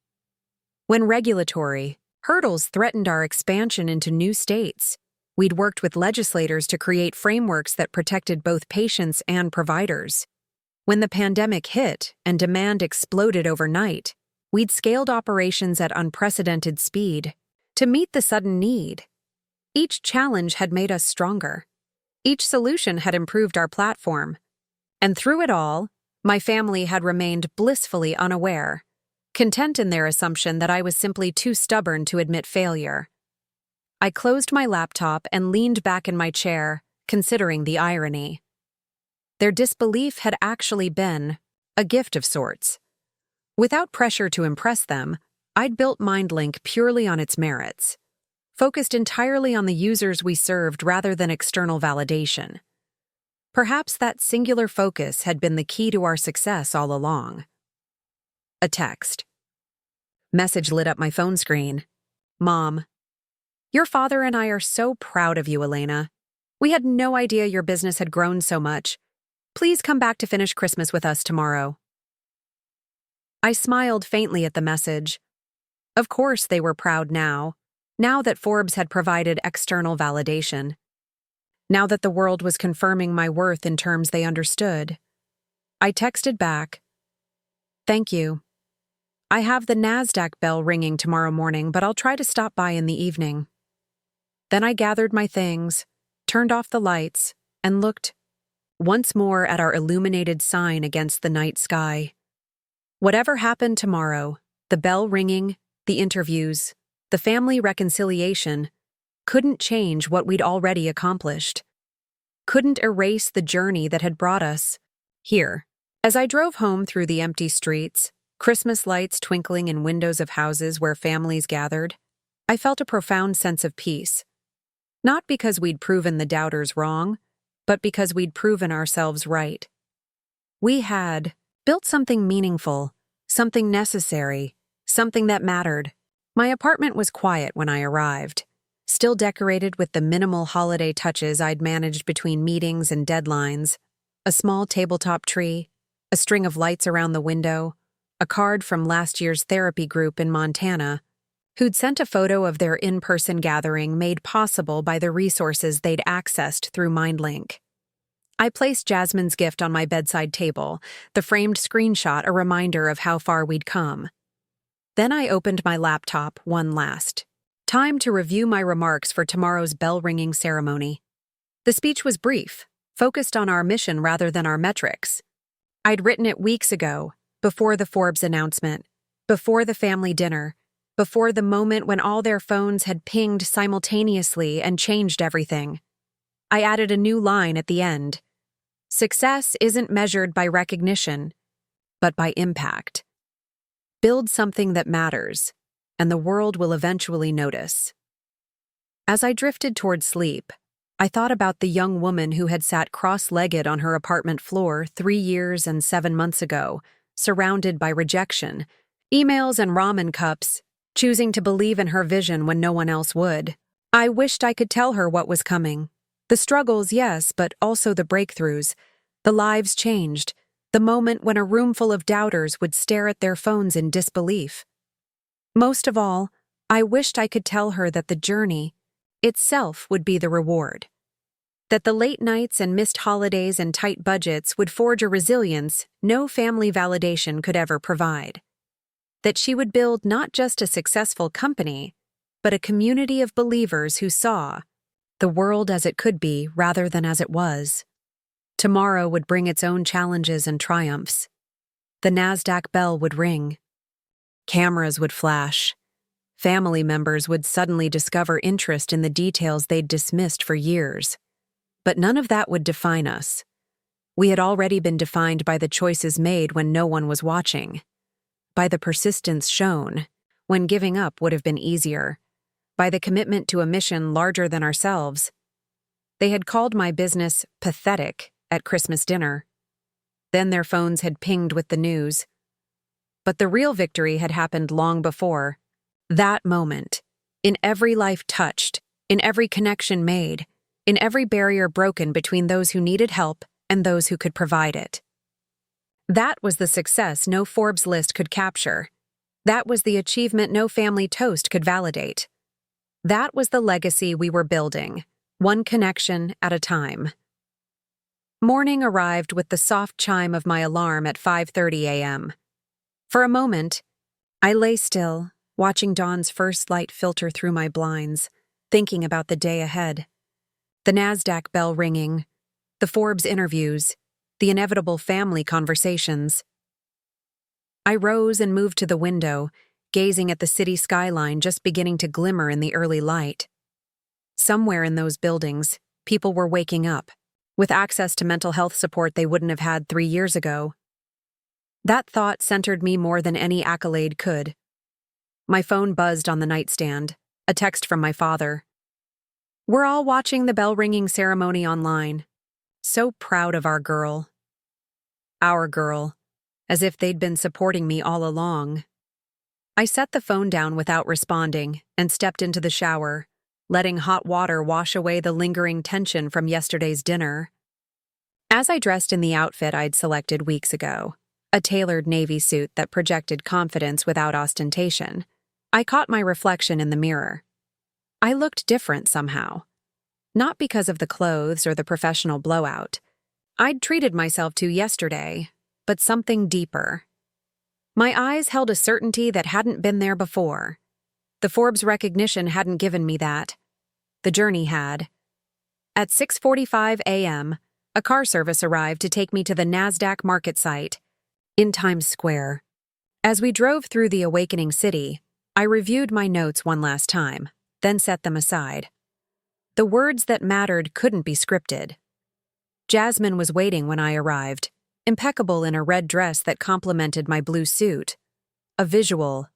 When regulatory hurdles threatened our expansion into new states, we'd worked with legislators to create frameworks that protected both patients and providers. When the pandemic hit and demand exploded overnight, we'd scaled operations at unprecedented speed to meet the sudden need. Each challenge had made us stronger. Each solution had improved our platform. And through it all, my family had remained blissfully unaware, content in their assumption that I was simply too stubborn to admit failure. I closed my laptop and leaned back in my chair, considering the irony. Their disbelief had actually been a gift of sorts. Without pressure to impress them, I'd built MindLink purely on its merits, focused entirely on the users we served rather than external validation. Perhaps that singular focus had been the key to our success all along. A text. Message lit up my phone screen. "Mom, your father and I are so proud of you, Elena. We had no idea your business had grown so much. Please come back to finish Christmas with us tomorrow." I smiled faintly at the message. Of course they were proud now that Forbes had provided external validation. Now that the world was confirming my worth in terms they understood. I texted back, "Thank you. I have the NASDAQ bell ringing tomorrow morning, but I'll try to stop by in the evening." Then I gathered my things, turned off the lights, and looked once more at our illuminated sign against the night sky. Whatever happened tomorrow, the bell ringing, the interviews, the family reconciliation, couldn't change what we'd already accomplished. Couldn't erase the journey that had brought us here. As I drove home through the empty streets, Christmas lights twinkling in windows of houses where families gathered, I felt a profound sense of peace. Not because we'd proven the doubters wrong, but because we'd proven ourselves right. We had built something meaningful, something necessary, something that mattered. My apartment was quiet when I arrived, still decorated with the minimal holiday touches I'd managed between meetings and deadlines. A small tabletop tree, a string of lights around the window, a card from last year's therapy group in Montana, who'd sent a photo of their in-person gathering made possible by the resources they'd accessed through MindLink. I placed Jasmine's gift on my bedside table, the framed screenshot a reminder of how far we'd come. Then I opened my laptop one last time to review my remarks for tomorrow's bell-ringing ceremony. The speech was brief, focused on our mission rather than our metrics. I'd written it weeks ago, before the Forbes announcement, before the family dinner, before the moment when all their phones had pinged simultaneously and changed everything. I added a new line at the end. Success isn't measured by recognition, but by impact. Build something that matters, and the world will eventually notice. As I drifted toward sleep, I thought about the young woman who had sat cross-legged on her apartment floor 3 years and 7 months ago, surrounded by rejection, emails and ramen cups, choosing to believe in her vision when no one else would. I wished I could tell her what was coming. The struggles, yes, but also the breakthroughs. The lives changed. The moment when a room full of doubters would stare at their phones in disbelief. Most of all, I wished I could tell her that the journey itself would be the reward. That the late nights and missed holidays and tight budgets would forge a resilience no family validation could ever provide. That she would build not just a successful company, but a community of believers who saw the world as it could be rather than as it was. Tomorrow would bring its own challenges and triumphs. The NASDAQ bell would ring. Cameras would flash. Family members would suddenly discover interest in the details they'd dismissed for years. But none of that would define us. We had already been defined by the choices made when no one was watching. By the persistence shown, when giving up would have been easier. By the commitment to a mission larger than ourselves. They had called my business pathetic at Christmas dinner. Then their phones had pinged with the news. But the real victory had happened long before. That moment, in every life touched, in every connection made, in every barrier broken between those who needed help and those who could provide it. That was the success no Forbes list could capture. That was the achievement no family toast could validate. That was the legacy we were building, one connection at a time. Morning arrived with the soft chime of my alarm at 5:30 a.m. For a moment, I lay still, watching dawn's first light filter through my blinds, thinking about the day ahead. The NASDAQ bell ringing, the Forbes interviews, the inevitable family conversations. I rose and moved to the window, gazing at the city skyline just beginning to glimmer in the early light. Somewhere in those buildings, people were waking up, with access to mental health support they wouldn't have had 3 years ago. That thought centered me more than any accolade could. My phone buzzed on the nightstand, a text from my father. "We're all watching the bell-ringing ceremony online. So proud of our girl." Our girl, as if they'd been supporting me all along. I set the phone down without responding and stepped into the shower, letting hot water wash away the lingering tension from yesterday's dinner. As I dressed in the outfit I'd selected weeks ago, a tailored navy suit that projected confidence without ostentation, I caught my reflection in the mirror. I looked different somehow. Not because of the clothes or the professional blowout. I'd treated myself to yesterday, but something deeper. My eyes held a certainty that hadn't been there before. The Forbes recognition hadn't given me that. The journey had. At 6:45 a.m., a car service arrived to take me to the NASDAQ market site in Times Square. As we drove through the awakening city, I reviewed my notes one last time, then set them aside. The words that mattered couldn't be scripted. Jasmine was waiting when I arrived, impeccable in a red dress that complemented my blue suit. A visual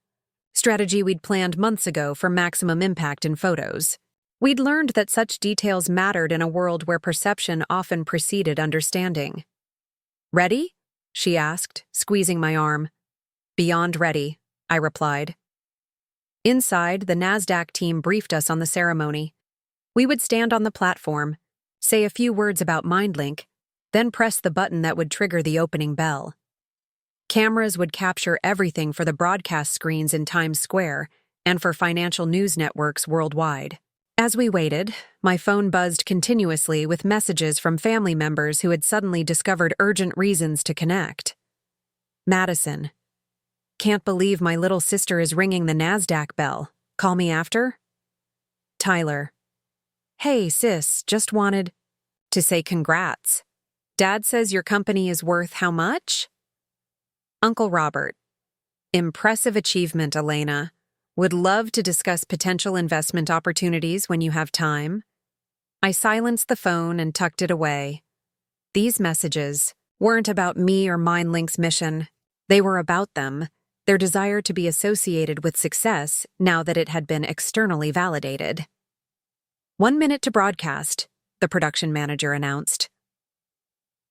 strategy we'd planned months ago for maximum impact in photos. We'd learned that such details mattered in a world where perception often preceded understanding. "Ready?" she asked, squeezing my arm. "Beyond ready," I replied. Inside, the NASDAQ team briefed us on the ceremony. We would stand on the platform, say a few words about MindLink, then press the button that would trigger the opening bell. Cameras would capture everything for the broadcast screens in Times Square and for financial news networks worldwide. As we waited, my phone buzzed continuously with messages from family members who had suddenly discovered urgent reasons to connect. Madison. "Can't believe my little sister is ringing the NASDAQ bell. Call me after?" Tyler. "Hey, sis, just wanted to say congrats. Dad says your company is worth how much?" Uncle Robert. "Impressive achievement, Elena. Would love to discuss potential investment opportunities when you have time." I silenced the phone and tucked it away. These messages weren't about me or MindLink's mission. They were about them, their desire to be associated with success now that it had been externally validated. 1 minute to broadcast. the production manager announced.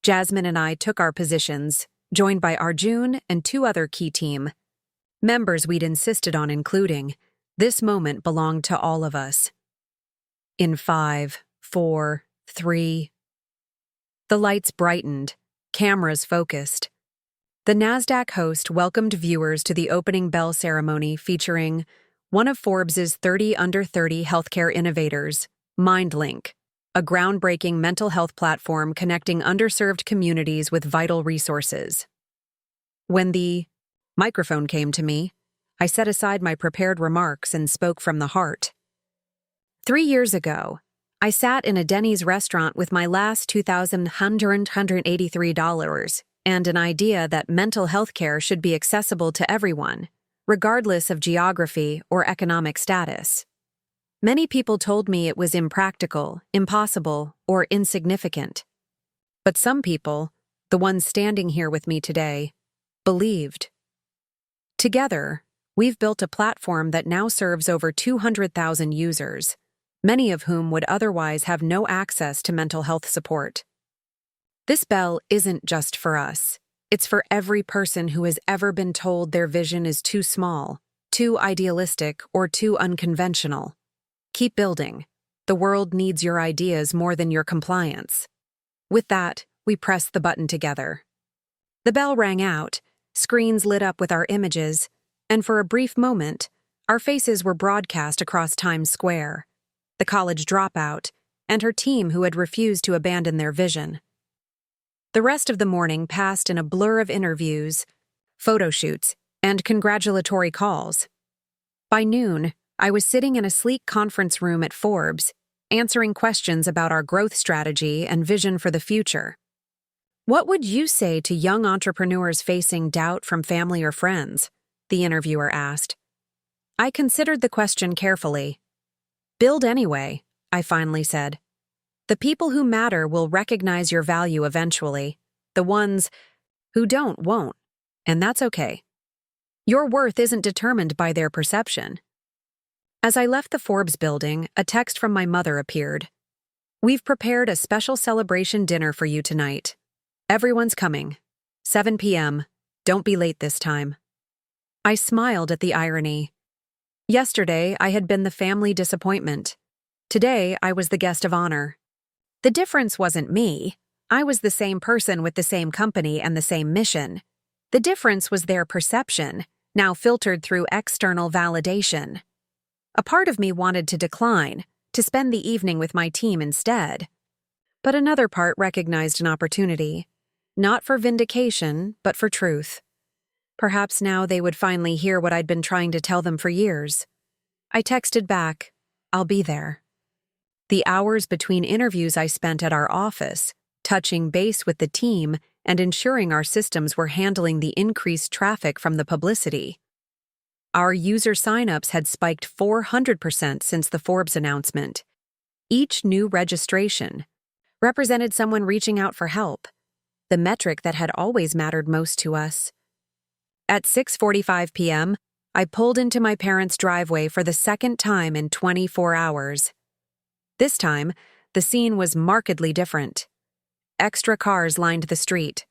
Jasmine and I took our positions, joined by Arjun and 2 other key team members we'd insisted on including. This moment belonged to all of us. In 5, 4, 3. The lights brightened, cameras focused. The NASDAQ host welcomed viewers to the opening bell ceremony featuring one of Forbes's 30 under 30 healthcare innovators, MindLink, a groundbreaking mental health platform connecting underserved communities with vital resources. When the microphone came to me, I set aside my prepared remarks and spoke from the heart. 3 years ago, I sat in a Denny's restaurant with my last $2,183 and an idea that mental health care should be accessible to everyone, regardless of geography or economic status. Many people told me it was impractical, impossible, or insignificant. But some people, the ones standing here with me today, believed. Together, we've built a platform that now serves over 200,000 users, many of whom would otherwise have no access to mental health support. This bell isn't just for us. It's for every person who has ever been told their vision is too small, too idealistic, or too unconventional. Keep building. The world needs your ideas more than your compliance. With that, we pressed the button together. The bell rang out, screens lit up with our images, and for a brief moment, our faces were broadcast across Times Square, the college dropout, and her team who had refused to abandon their vision. The rest of the morning passed in a blur of interviews, photo shoots, and congratulatory calls. By noon, I was sitting in a sleek conference room at Forbes, answering questions about our growth strategy and vision for the future. What would you say to young entrepreneurs facing doubt from family or friends? The interviewer asked. I considered the question carefully. Build anyway, I finally said. The people who matter will recognize your value eventually. The ones who don't won't, and that's okay. Your worth isn't determined by their perception. As I left the Forbes building, a text from my mother appeared. We've prepared a special celebration dinner for you tonight. Everyone's coming. 7 p.m. Don't be late this time. I smiled at the irony. Yesterday, I had been the family disappointment. Today, I was the guest of honor. The difference wasn't me. I was the same person with the same company and the same mission. The difference was their perception, now filtered through external validation. A part of me wanted to decline, to spend the evening with my team instead. But another part recognized an opportunity, not for vindication, but for truth. Perhaps now they would finally hear what I'd been trying to tell them for years. I texted back, I'll be there. The hours between interviews I spent at our office, touching base with the team and ensuring our systems were handling the increased traffic from the publicity. Our user signups had spiked 400% since the Forbes announcement. Each new registration represented someone reaching out for help, the metric that had always mattered most to us. At 6:45 p.m., I pulled into my parents' driveway for the second time in 24 hours. This time, the scene was markedly different. Extra cars lined the street.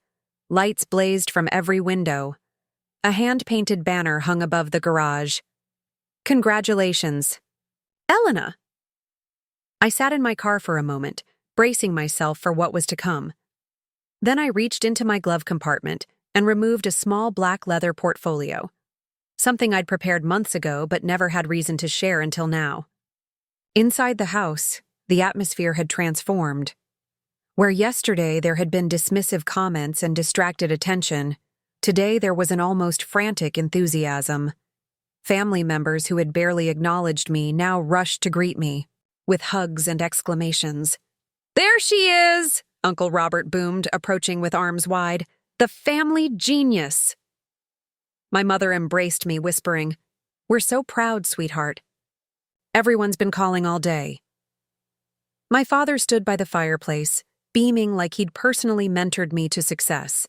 Lights blazed from every window. A hand-painted banner hung above the garage. Congratulations, Elena! I sat in my car for a moment, bracing myself for what was to come. Then I reached into my glove compartment and removed a small black leather portfolio, something I'd prepared months ago but never had reason to share until now. Inside the house, the atmosphere had transformed. Where yesterday there had been dismissive comments and distracted attention, today there was an almost frantic enthusiasm. Family members who had barely acknowledged me now rushed to greet me, with hugs and exclamations. There she is! Uncle Robert boomed, approaching with arms wide. The family genius! My mother embraced me, whispering, We're so proud, sweetheart. Everyone's been calling all day. My father stood by the fireplace, beaming like he'd personally mentored me to success.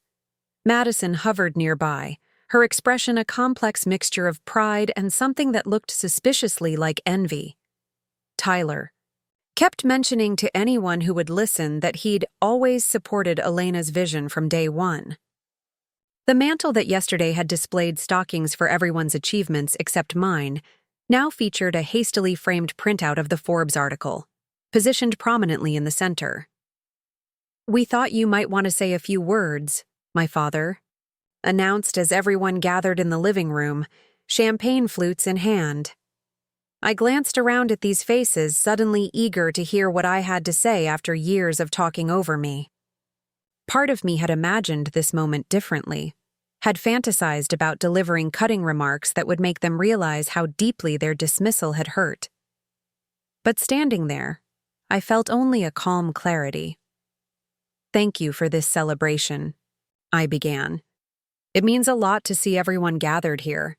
Madison hovered nearby, her expression a complex mixture of pride and something that looked suspiciously like envy. Tyler, kept mentioning to anyone who would listen that he'd always supported Elena's vision from day one. The mantle that yesterday had displayed stockings for everyone's achievements except mine now featured a hastily framed printout of the Forbes article, positioned prominently in the center. "We thought you might want to say a few words," my father announced as everyone gathered in the living room, champagne flutes in hand. I glanced around at these faces, suddenly eager to hear what I had to say after years of talking over me. Part of me had imagined this moment differently, had fantasized about delivering cutting remarks that would make them realize how deeply their dismissal had hurt. But standing there, I felt only a calm clarity. "Thank you for this celebration," I began. "It means a lot to see everyone gathered here."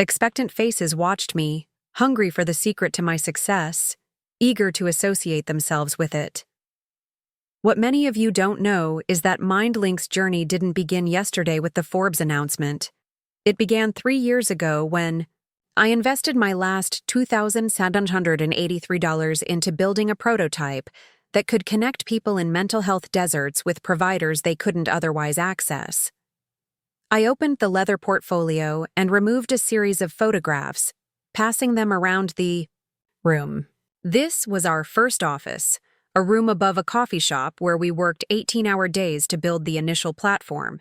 Expectant faces watched me, hungry for the secret to my success, eager to associate themselves with it. What many of you don't know is that MindLink's journey didn't begin yesterday with the Forbes announcement. It began 3 years ago when I invested my last $2,783 into building a prototype that could connect people in mental health deserts with providers they couldn't otherwise access. I opened the leather portfolio and removed a series of photographs, passing them around the room. This was our first office, a room above a coffee shop where we worked 18-hour days to build the initial platform.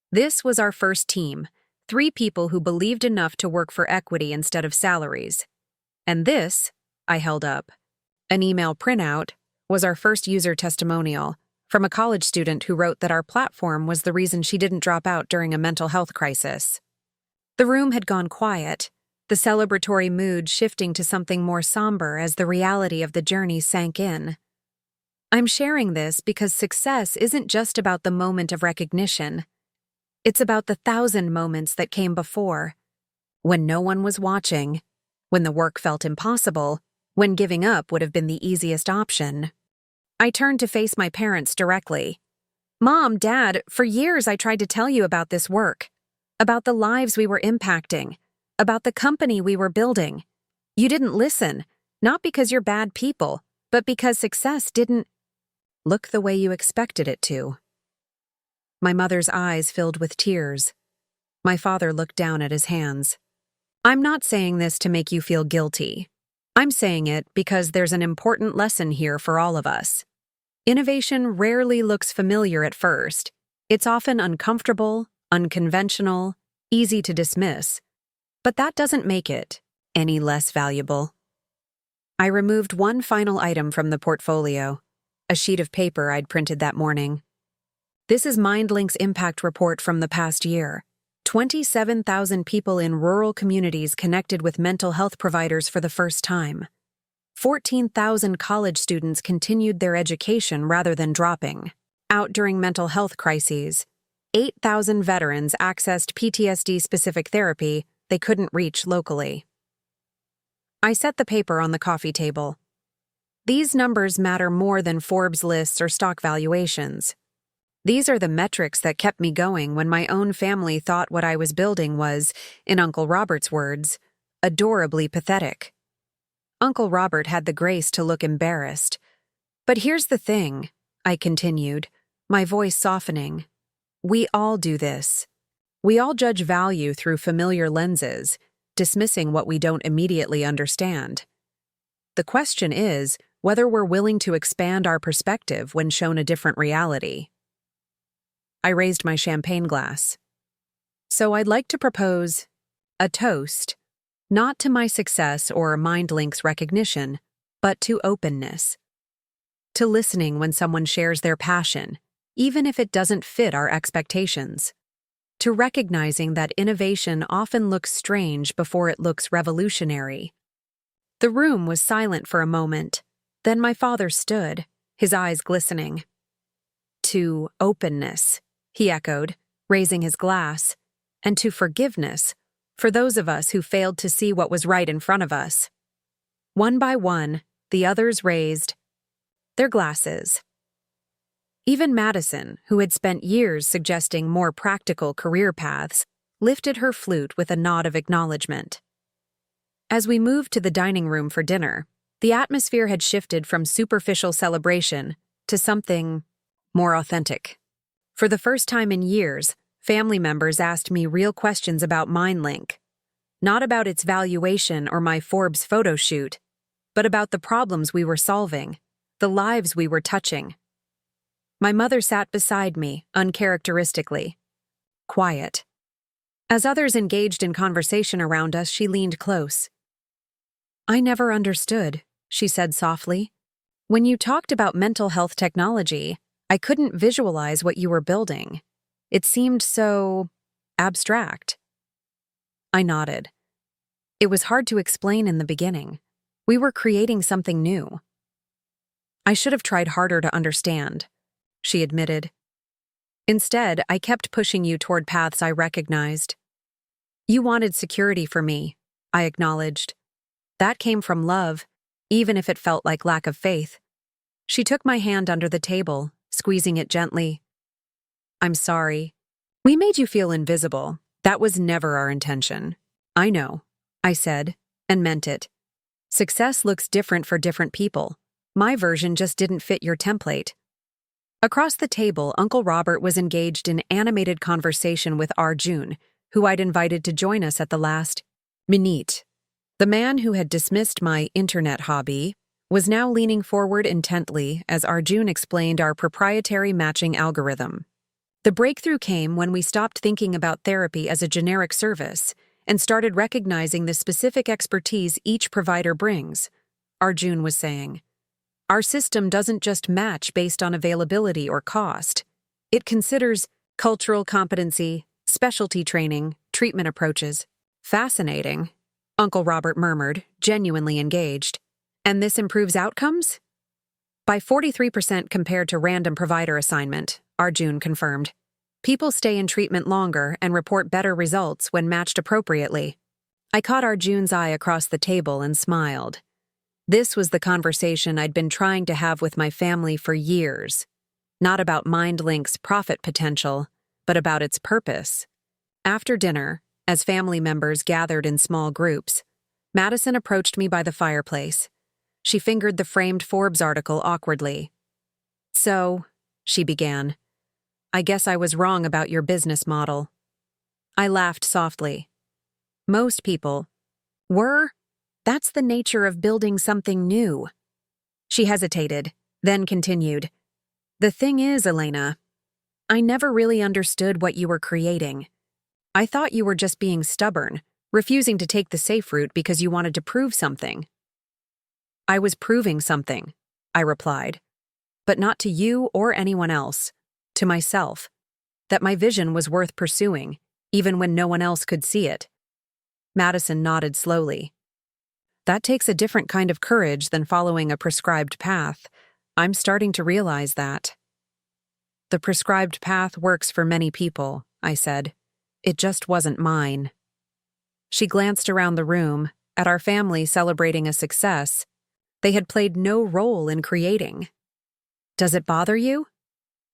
This was our first team, 3 people who believed enough to work for equity instead of salaries. And this, I held up, an email printout, was our first user testimonial from a college student who wrote that our platform was the reason she didn't drop out during a mental health crisis. The room had gone quiet, the celebratory mood shifting to something more somber as the reality of the journey sank in. I'm sharing this because success isn't just about the moment of recognition. It's about the 1,000 moments that came before, when no one was watching, when the work felt impossible, when giving up would have been the easiest option. I turned to face my parents directly. "Mom, Dad, for years I tried to tell you about this work, about the lives we were impacting, about the company we were building. You didn't listen, not because you're bad people, but because success didn't look the way you expected it to." My mother's eyes filled with tears. My father looked down at his hands. "I'm not saying this to make you feel guilty. I'm saying it because there's an important lesson here for all of us. Innovation rarely looks familiar at first. It's often uncomfortable, unconventional, easy to dismiss. But that doesn't make it any less valuable." I removed one final item from the portfolio, a sheet of paper I'd printed that morning. This is MindLink's impact report from the past year. 27,000 people in rural communities connected with mental health providers for the first time. 14,000 college students continued their education rather than dropping out during mental health crises. 8,000 veterans accessed PTSD-specific therapy they couldn't reach locally. I set the paper on the coffee table. These numbers matter more than Forbes lists or stock valuations. These are the metrics that kept me going when my own family thought what I was building was, in Uncle Robert's words, adorably pathetic. Uncle Robert had the grace to look embarrassed. "But here's the thing," I continued, my voice softening. "We all do this. We all judge value through familiar lenses, dismissing what we don't immediately understand. The question is whether we're willing to expand our perspective when shown a different reality." I raised my champagne glass. "So I'd like to propose a toast, not to my success or MindLink's recognition, but to openness. To listening when someone shares their passion, even if it doesn't fit our expectations. To recognizing that innovation often looks strange before it looks revolutionary." The room was silent for a moment. Then my father stood, his eyes glistening. "To openness," he echoed, raising his glass, "and to forgiveness for those of us who failed to see what was right in front of us." One by one, the others raised their glasses. Even Madison, who had spent years suggesting more practical career paths, lifted her flute with a nod of acknowledgement. As we moved to the dining room for dinner, The atmosphere had shifted from superficial celebration to something more authentic. For the first time in years, family members asked me real questions about MindLink, not about its valuation or my Forbes photo shoot, but about the problems we were solving, the lives we were touching. My mother sat beside me, uncharacteristically, quiet. As others engaged in conversation around us, she leaned close. "I never understood," she said softly. "When you talked about mental health technology, I couldn't visualize what you were building. It seemed so abstract." I nodded. It was hard to explain in the beginning. We were creating something new. "I should have tried harder to understand," she admitted. "Instead, I kept pushing you toward paths I recognized." "You wanted security for me," I acknowledged. "That came from love, even if it felt like lack of faith." She took my hand under the table, squeezing it gently. "I'm sorry. We made you feel invisible. That was never our intention." "I know," I said, and meant it. "Success looks different for different people. My version just didn't fit your template." Across the table, Uncle Robert was engaged in animated conversation with Arjun, who I'd invited to join us at the last minute. The man who had dismissed my internet hobby was now leaning forward intently as Arjun explained our proprietary matching algorithm. The breakthrough came when we stopped thinking about therapy as a generic service and started recognizing the specific expertise each provider brings. Arjun was saying, "Our system doesn't just match based on availability or cost. It considers cultural competency, specialty training, treatment approaches." "Fascinating," Uncle Robert murmured, genuinely engaged. "And this improves outcomes?" "By 43% compared to random provider assignment," Arjun confirmed. "People stay in treatment longer and report better results when matched appropriately." I caught Arjun's eye across the table and smiled. This was the conversation I'd been trying to have with my family for years. Not about MindLink's profit potential, but about its purpose. After dinner, as family members gathered in small groups, Madison approached me by the fireplace. She fingered the framed Forbes article awkwardly. "So," she began, "I guess I was wrong about your business model." I laughed softly. "Most people were. That's the nature of building something new." She hesitated, then continued. "The thing is, Elena, I never really understood what you were creating. I thought you were just being stubborn, refusing to take the safe route because you wanted to prove something." "I was proving something," I replied, "but not to you or anyone else, to myself, that my vision was worth pursuing, even when no one else could see it." Madison nodded slowly. "That takes a different kind of courage than following a prescribed path. I'm starting to realize that." "The prescribed path works for many people," I said. "It just wasn't mine." She glanced around the room, at our family celebrating a success they had played no role in creating. "Does it bother you?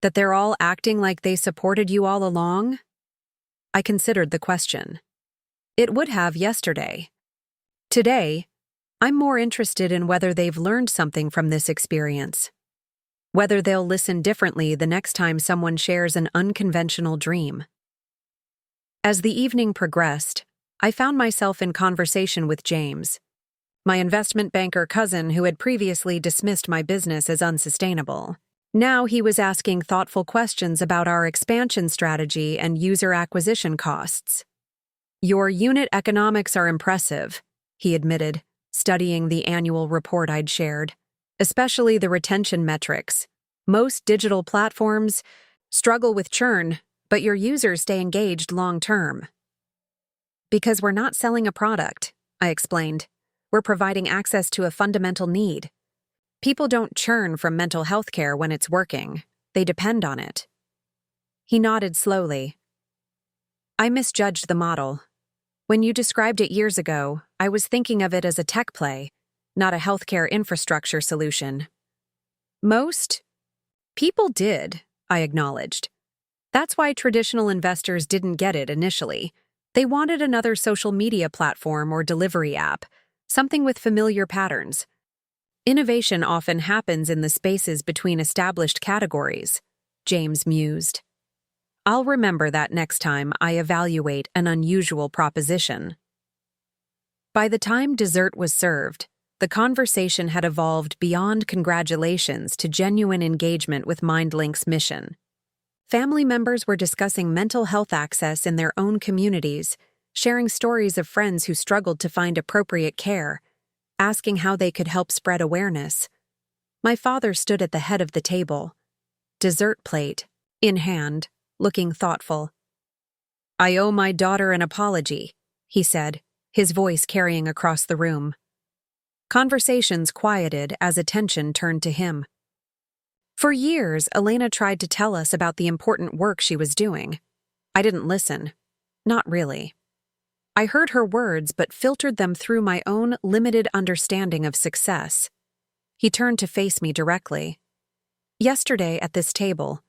That they're all acting like they supported you all along?" I considered the question. It would have yesterday. Today, I'm more interested in whether they've learned something from this experience. Whether they'll listen differently the next time someone shares an unconventional dream. As the evening progressed, I found myself in conversation with James, my investment banker cousin who had previously dismissed my business as unsustainable. Now he was asking thoughtful questions about our expansion strategy and user acquisition costs. "Your unit economics are impressive," he admitted, studying the annual report I'd shared, "especially the retention metrics. Most digital platforms struggle with churn, but your users stay engaged long-term." "Because we're not selling a product," I explained. "We're providing access to a fundamental need. People don't churn from mental health care when it's working. They depend on it." He nodded slowly. "I misjudged the model. When you described it years ago, I was thinking of it as a tech play, not a healthcare infrastructure solution." "Most people did," I acknowledged. "That's why traditional investors didn't get it initially. They wanted another social media platform or delivery app, something with familiar patterns. Innovation often happens in the spaces between established categories, James mused. I'll remember that next time I evaluate an unusual proposition. By the time dessert was served, the conversation had evolved beyond congratulations to genuine engagement with MindLink's mission. Family members were discussing mental health access in their own communities, sharing stories of friends who struggled to find appropriate care, asking how they could help spread awareness. My father stood at the head of the table, dessert plate in hand, looking thoughtful. I owe my daughter an apology, he said, his voice carrying across the room. Conversations quieted as attention turned to him. For years, Elena tried to tell us about the important work she was doing. I didn't listen. Not really. I heard her words but filtered them through my own limited understanding of success. He turned to face me directly. Yesterday at this table,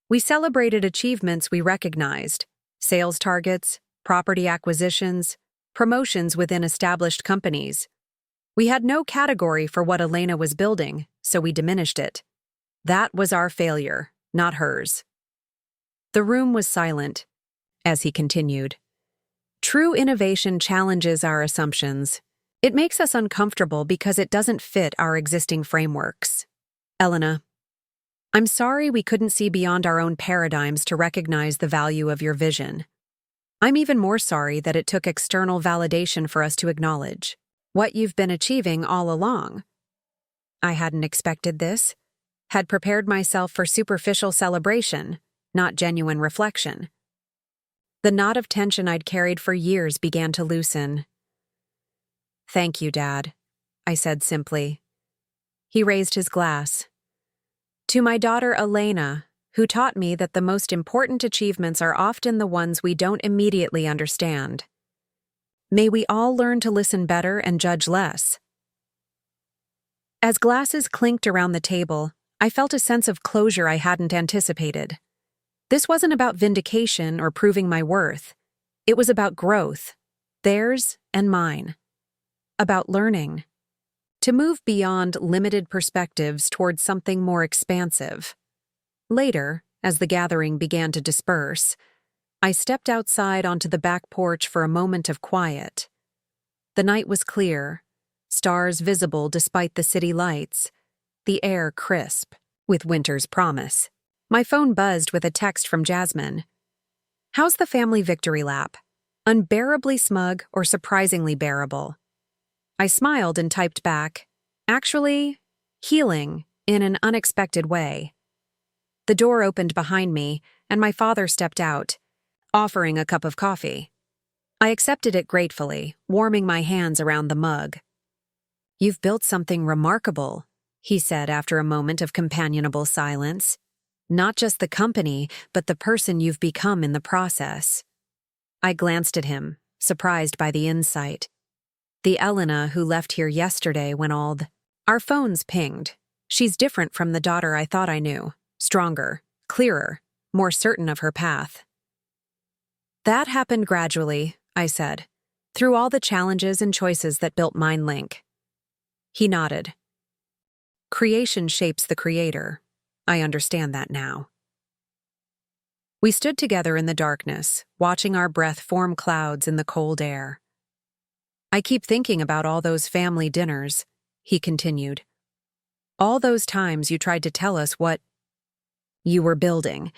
we celebrated achievements we recognized: sales targets, property acquisitions, promotions within established companies. We had no category for what Elena was building, so we diminished it. That was our failure, not hers. The room was silent as he continued. True innovation challenges our assumptions. It makes us uncomfortable because it doesn't fit our existing frameworks. Elena, I'm sorry we couldn't see beyond our own paradigms to recognize the value of your vision. I'm even more sorry that it took external validation for us to acknowledge what you've been achieving all along. I hadn't expected this, had prepared myself for superficial celebration, not genuine reflection. The knot of tension I'd carried for years began to loosen. Thank you, Dad, I said simply. He raised his glass. To my daughter Elena, who taught me that the most important achievements are often the ones we don't immediately understand. May we all learn to listen better and judge less. As glasses clinked around the table, I felt a sense of closure I hadn't anticipated. This wasn't about vindication or proving my worth. It was about growth, theirs and mine. About learning. To move beyond limited perspectives towards something more expansive. Later, as the gathering began to disperse, I stepped outside onto the back porch for a moment of quiet. The night was clear, stars visible despite the city lights, the air crisp, with winter's promise. My phone buzzed with a text from Jasmine. How's the family victory lap? Unbearably smug or surprisingly bearable? I smiled and typed back, actually, healing in an unexpected way. The door opened behind me, and my father stepped out, offering a cup of coffee. I accepted it gratefully, warming my hands around the mug. You've built something remarkable, he said after a moment of companionable silence. Not just the company, but the person you've become in the process. I glanced at him, surprised by the insight. The Elena who left here yesterday when our phones pinged. She's different from the daughter I thought I knew. Stronger, clearer, more certain of her path. That happened gradually, I said, through all the challenges and choices that built MindLink. He nodded. Creation shapes the creator. I understand that now. We stood together in the darkness, watching our breath form clouds in the cold air. I keep thinking about all those family dinners, he continued. All those times you tried to tell us what you were building,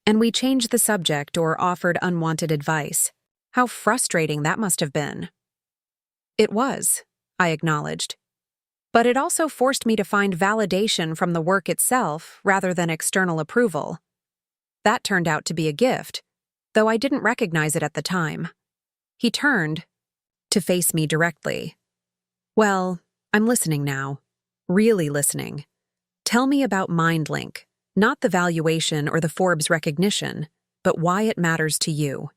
and we changed the subject or offered unwanted advice. How frustrating that must have been. It was, I acknowledged. But it also forced me to find validation from the work itself rather than external approval. That turned out to be a gift, though I didn't recognize it at the time. He turned to face me directly. Well, I'm listening now. Really listening. Tell me about MindLink, not the valuation or the Forbes recognition, but why it matters to you.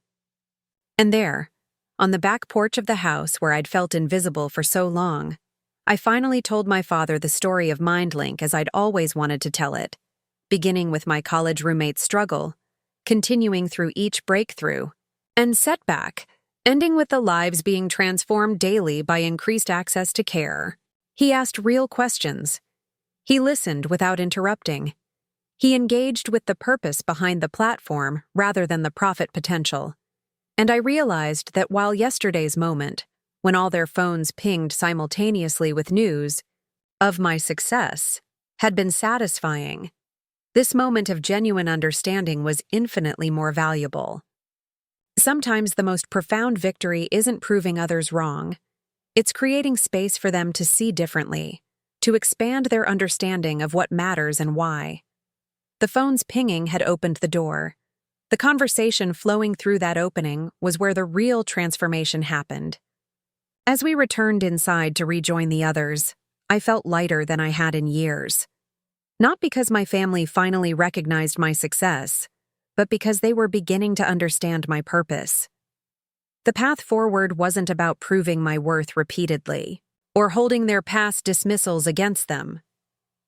And there, on the back porch of the house where I'd felt invisible for so long, I finally told my father the story of MindLink as I'd always wanted to tell it, beginning with my college roommate's struggle, continuing through each breakthrough and setback, ending with the lives being transformed daily by increased access to care. He asked real questions. He listened without interrupting. He engaged with the purpose behind the platform rather than the profit potential. And I realized that while yesterday's moment, when all their phones pinged simultaneously with news of my success, had been satisfying, this moment of genuine understanding was infinitely more valuable. Sometimes the most profound victory isn't proving others wrong. It's creating space for them to see differently, to expand their understanding of what matters and why. The phone's pinging had opened the door. The conversation flowing through that opening was where the real transformation happened. As we returned inside to rejoin the others, I felt lighter than I had in years. Not because my family finally recognized my success, but because they were beginning to understand my purpose. The path forward wasn't about proving my worth repeatedly, or holding their past dismissals against them.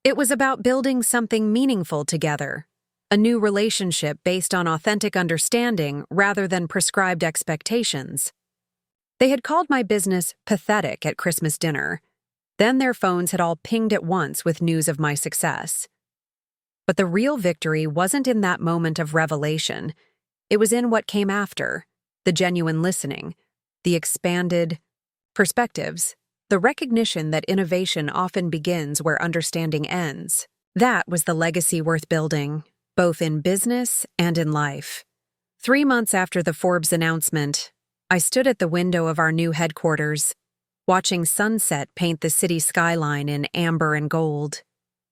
It was about building something meaningful together, a new relationship based on authentic understanding rather than prescribed expectations. They had called my business pathetic at Christmas dinner. Then their phones had all pinged at once with news of my success. But the real victory wasn't in that moment of revelation. It was in what came after, the genuine listening, the expanded perspectives, the recognition that innovation often begins where understanding ends. That was the legacy worth building, both in business and in life. 3 months after the Forbes announcement, I stood at the window of our new headquarters, watching sunset paint the city skyline in amber and gold.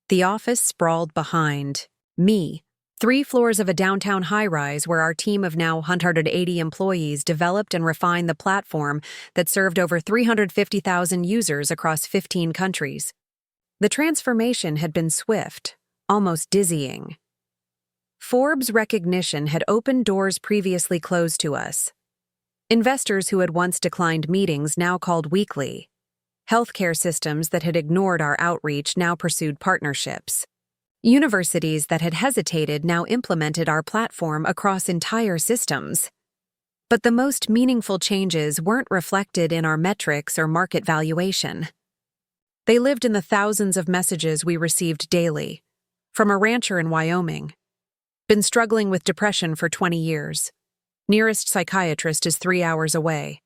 The office sprawled behind me, 3 floors of a downtown high-rise where our team of now 180 employees developed and refined the platform that served over 350,000 users across 15 countries. The transformation had been swift, almost dizzying. Forbes' recognition had opened doors previously closed to us. Investors who had once declined meetings now called weekly. Healthcare systems that had ignored our outreach now pursued partnerships. Universities that had hesitated now implemented our platform across entire systems. But the most meaningful changes weren't reflected in our metrics or market valuation. They lived in the thousands of messages we received daily, from a rancher in Wyoming. Been struggling with depression for 20 years. Nearest psychiatrist is 3 hours away.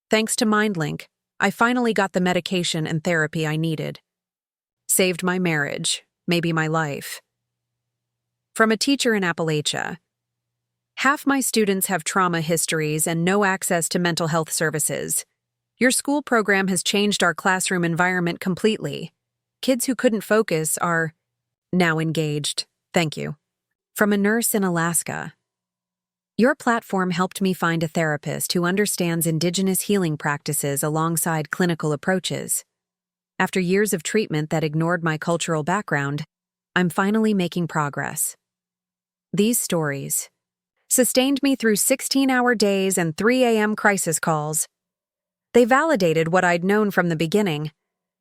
Thanks to MindLink, I finally got the medication and therapy I needed. Saved my marriage, maybe my life. From a teacher in Appalachia. Half my students have trauma histories and no access to mental health services. Your school program has changed our classroom environment completely. Kids who couldn't focus are now engaged. Thank you. From a nurse in Alaska. Your platform helped me find a therapist who understands indigenous healing practices alongside clinical approaches. After years of treatment that ignored my cultural background, I'm finally making progress. These stories sustained me through 16-hour days and 3 a.m. crisis calls. They validated what I'd known from the beginning.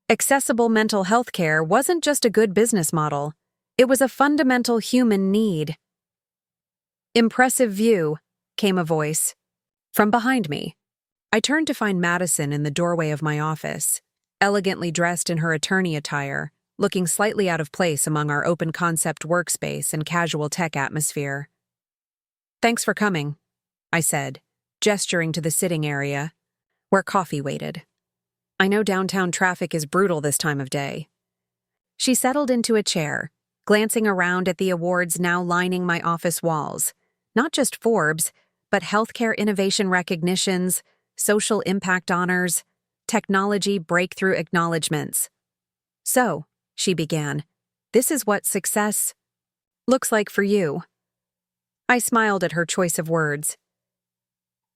Accessible mental health care wasn't just a good business model. It was a fundamental human need. Impressive view, came a voice. From behind me. I turned to find Madison in the doorway of my office, elegantly dressed in her attorney attire, looking slightly out of place among our open-concept workspace and casual tech atmosphere. Thanks for coming, I said, gesturing to the sitting area, where coffee waited. I know downtown traffic is brutal this time of day. She settled into a chair, glancing around at the awards now lining my office walls. Not just Forbes, but healthcare innovation recognitions, social impact honors, technology breakthrough acknowledgments. So, she began, this is what success looks like for you. I smiled at her choice of words.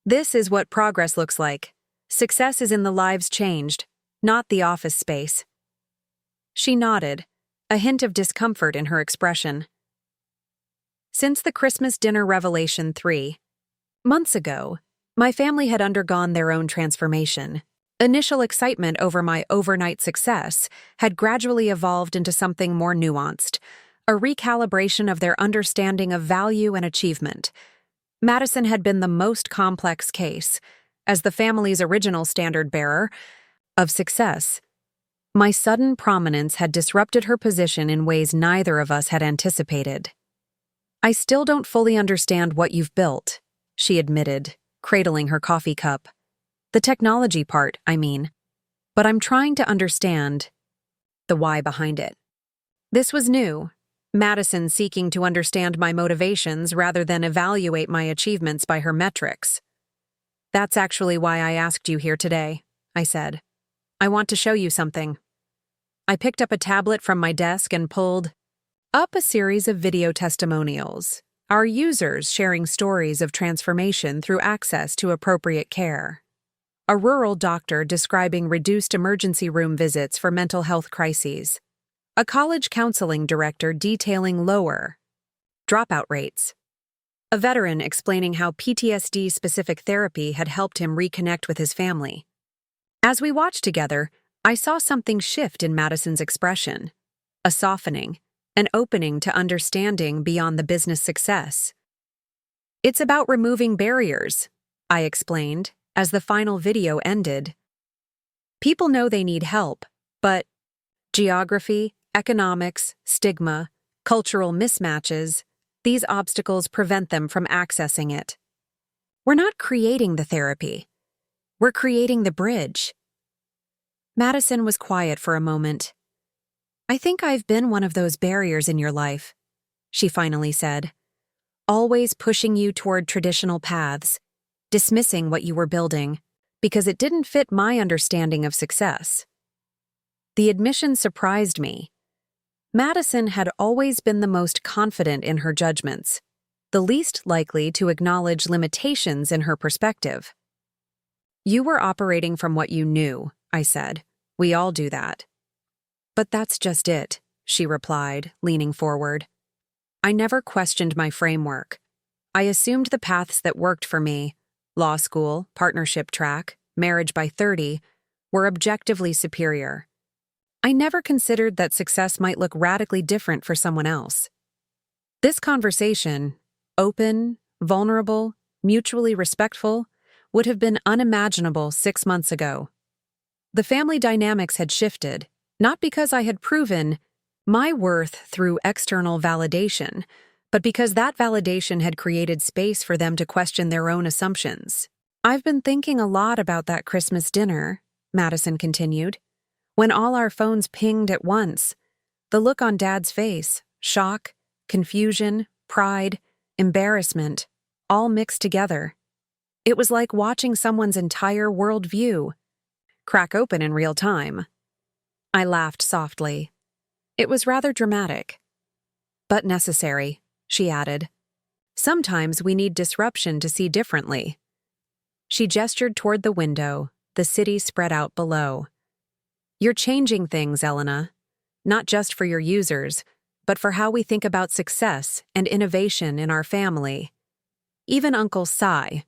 This is what progress looks like. Success is in the lives changed, not the office space. She nodded, a hint of discomfort in her expression. Since the Christmas dinner revelation 3 months ago, my family had undergone their own transformation. Initial excitement over my overnight success had gradually evolved into something more nuanced, a recalibration of their understanding of value and achievement. Madison had been the most complex case, as the family's original standard bearer of success. My sudden prominence had disrupted her position in ways neither of us had anticipated. "I still don't fully understand what you've built," she admitted, cradling her coffee cup. "The technology part, I mean. But I'm trying to understand the why behind it." This was new, Madison seeking to understand my motivations rather than evaluate my achievements by her metrics. "That's actually why I asked you here today," I said. "I want to show you something." I picked up a tablet from my desk and pulled up a series of video testimonials, our users sharing stories of transformation through access to appropriate care. A rural doctor describing reduced emergency room visits for mental health crises. A college counseling director detailing lower dropout rates. A veteran explaining how PTSD-specific therapy had helped him reconnect with his family. As we watched together, I saw something shift in Madison's expression. A softening, an opening to understanding beyond the business success. "It's about removing barriers," I explained, as the final video ended. "People know they need help, but geography, economics, stigma, cultural mismatches, these obstacles prevent them from accessing it. We're not creating the therapy. We're creating the bridge." Madison was quiet for a moment. "I think I've been one of those barriers in your life," she finally said. "Always pushing you toward traditional paths, dismissing what you were building, because it didn't fit my understanding of success." The admission surprised me. Madison had always been the most confident in her judgments, the least likely to acknowledge limitations in her perspective. "You were operating from what you knew," I said. "We all do that." "But that's just it," she replied, leaning forward. "I never questioned my framework. I assumed the paths that worked for me, law school, partnership track, marriage by 30, were objectively superior. I never considered that success might look radically different for someone else." This conversation, open, vulnerable, mutually respectful, would have been unimaginable 6 months ago. The family dynamics had shifted, not because I had proven my worth through external validation, but because that validation had created space for them to question their own assumptions. "I've been thinking a lot about that Christmas dinner," Madison continued. "When all our phones pinged at once, the look on Dad's face, shock, confusion, pride, embarrassment, all mixed together. It was like watching someone's entire worldview crack open in real time." I laughed softly. It was rather dramatic. "But necessary," she added. "Sometimes we need disruption to see differently." She gestured toward the window, the city spread out below. "You're changing things, Elena. Not just for your users, but for how we think about success and innovation in our family. Even Uncle Si.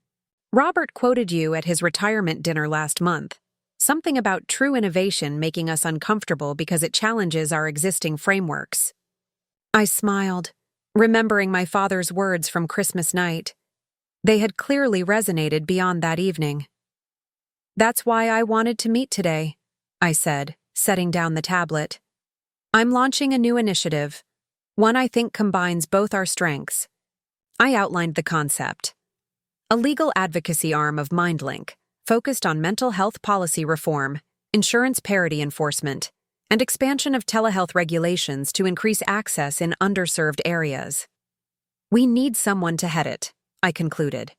Robert quoted you at his retirement dinner last month. Something about true innovation making us uncomfortable because it challenges our existing frameworks." I smiled, remembering my father's words from Christmas night. They had clearly resonated beyond that evening. "That's why I wanted to meet today," I said, setting down the tablet. "I'm launching a new initiative, one I think combines both our strengths." I outlined the concept. A legal advocacy arm of MindLink, focused on mental health policy reform, insurance parity enforcement, and expansion of telehealth regulations to increase access in underserved areas. "We need someone to head it," I concluded.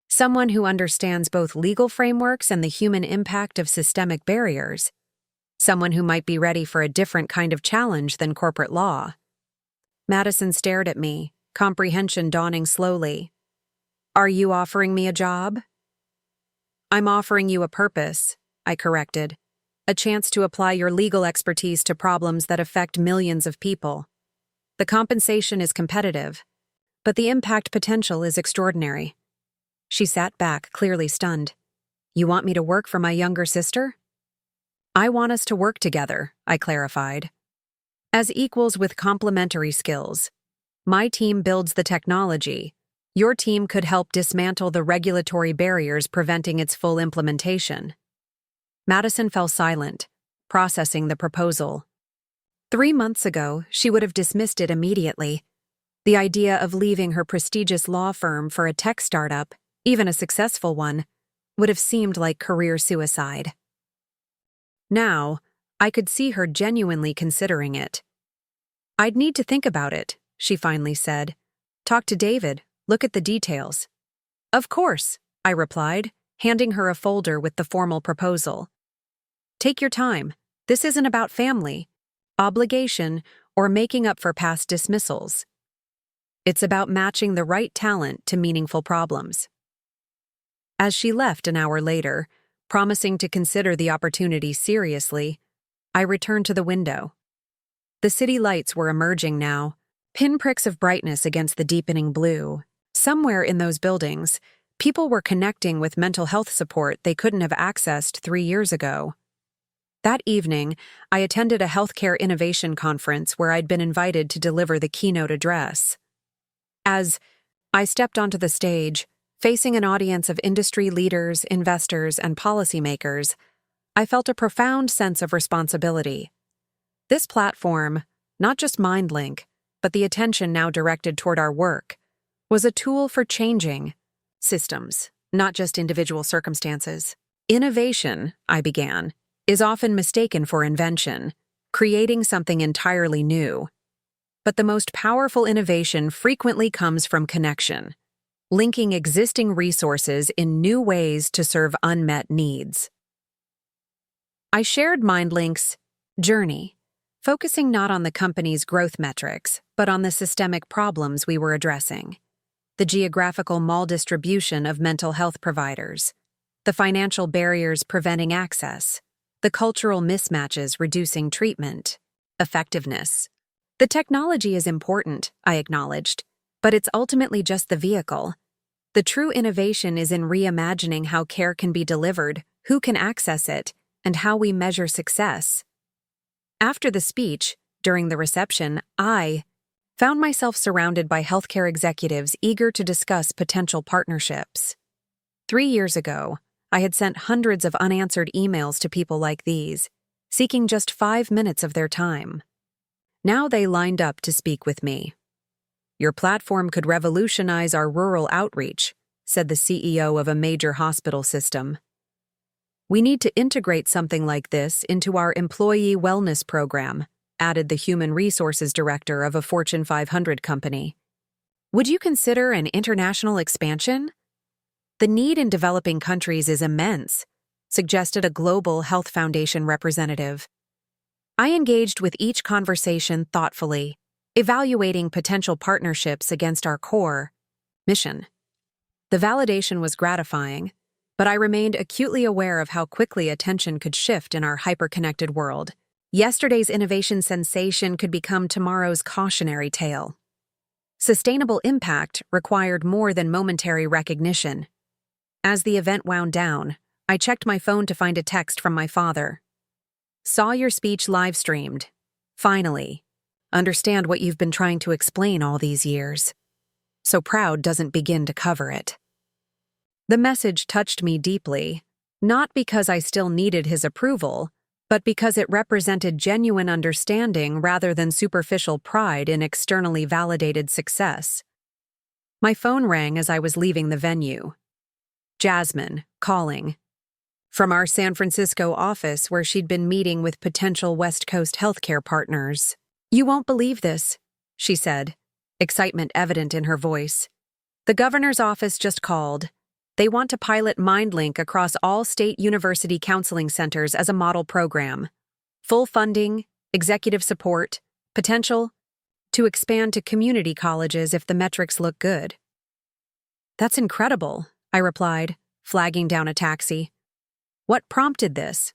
"Someone who understands both legal frameworks and the human impact of systemic barriers. Someone who might be ready for a different kind of challenge than corporate law." Madison stared at me, comprehension dawning slowly. "Are you offering me a job?" "I'm offering you a purpose," I corrected. "A chance to apply your legal expertise to problems that affect millions of people. The compensation is competitive, but the impact potential is extraordinary." She sat back, clearly stunned. "You want me to work for my younger sister?" "I want us to work together," I clarified. "As equals with complementary skills. My team builds the technology. Your team could help dismantle the regulatory barriers preventing its full implementation." Madison fell silent, processing the proposal. 3 months ago, she would have dismissed it immediately. The idea of leaving her prestigious law firm for a tech startup, even a successful one, would have seemed like career suicide. Now, I could see her genuinely considering it. "I'd need to think about it," she finally said. "Talk to David, look at the details." "Of course," I replied, handing her a folder with the formal proposal. "Take your time. This isn't about family, obligation, or making up for past dismissals. It's about matching the right talent to meaningful problems." As she left an hour later, promising to consider the opportunity seriously, I returned to the window. The city lights were emerging now, pinpricks of brightness against the deepening blue. Somewhere in those buildings, people were connecting with mental health support they couldn't have accessed 3 years ago. That evening, I attended a healthcare innovation conference where I'd been invited to deliver the keynote address. As I stepped onto the stage, facing an audience of industry leaders, investors, and policymakers, I felt a profound sense of responsibility. This platform, not just MindLink, but the attention now directed toward our work, was a tool for changing systems, not just individual circumstances. Innovation, I began, is often mistaken for invention, creating something entirely new. But the most powerful innovation frequently comes from connection, linking existing resources in new ways to serve unmet needs. I shared MindLink's journey, focusing not on the company's growth metrics, but on the systemic problems we were addressing: the geographical maldistribution of mental health providers, the financial barriers preventing access, the cultural mismatches reducing treatment effectiveness. The technology is important, I acknowledged, but it's ultimately just the vehicle. The true innovation is in reimagining how care can be delivered, who can access it, and how we measure success. After the speech, during the reception, I found myself surrounded by healthcare executives eager to discuss potential partnerships. 3 years ago, I had sent hundreds of unanswered emails to people like these, seeking just 5 minutes of their time. Now they lined up to speak with me. "Your platform could revolutionize our rural outreach," said the CEO of a major hospital system. "We need to integrate something like this into our employee wellness program," added the human resources director of a Fortune 500 company. "Would you consider an international expansion?" "The need in developing countries is immense," suggested a global health foundation representative. I engaged with each conversation thoughtfully, evaluating potential partnerships against our core mission. The validation was gratifying, but I remained acutely aware of how quickly attention could shift in our hyper-connected world. Yesterday's innovation sensation could become tomorrow's cautionary tale. Sustainable impact required more than momentary recognition. As the event wound down, I checked my phone to find a text from my father. "Saw your speech live-streamed. Finally. Understand what you've been trying to explain all these years. So proud doesn't begin to cover it." The message touched me deeply, not because I still needed his approval, but because it represented genuine understanding rather than superficial pride in externally validated success. My phone rang as I was leaving the venue. Jasmine, calling. From our San Francisco office where she'd been meeting with potential West Coast healthcare partners. "You won't believe this," she said, excitement evident in her voice. "The governor's office just called. They want to pilot MindLink across all state university counseling centers as a model program. Full funding, executive support, potential to expand to community colleges if the metrics look good." "That's incredible," I replied, flagging down a taxi. "What prompted this?"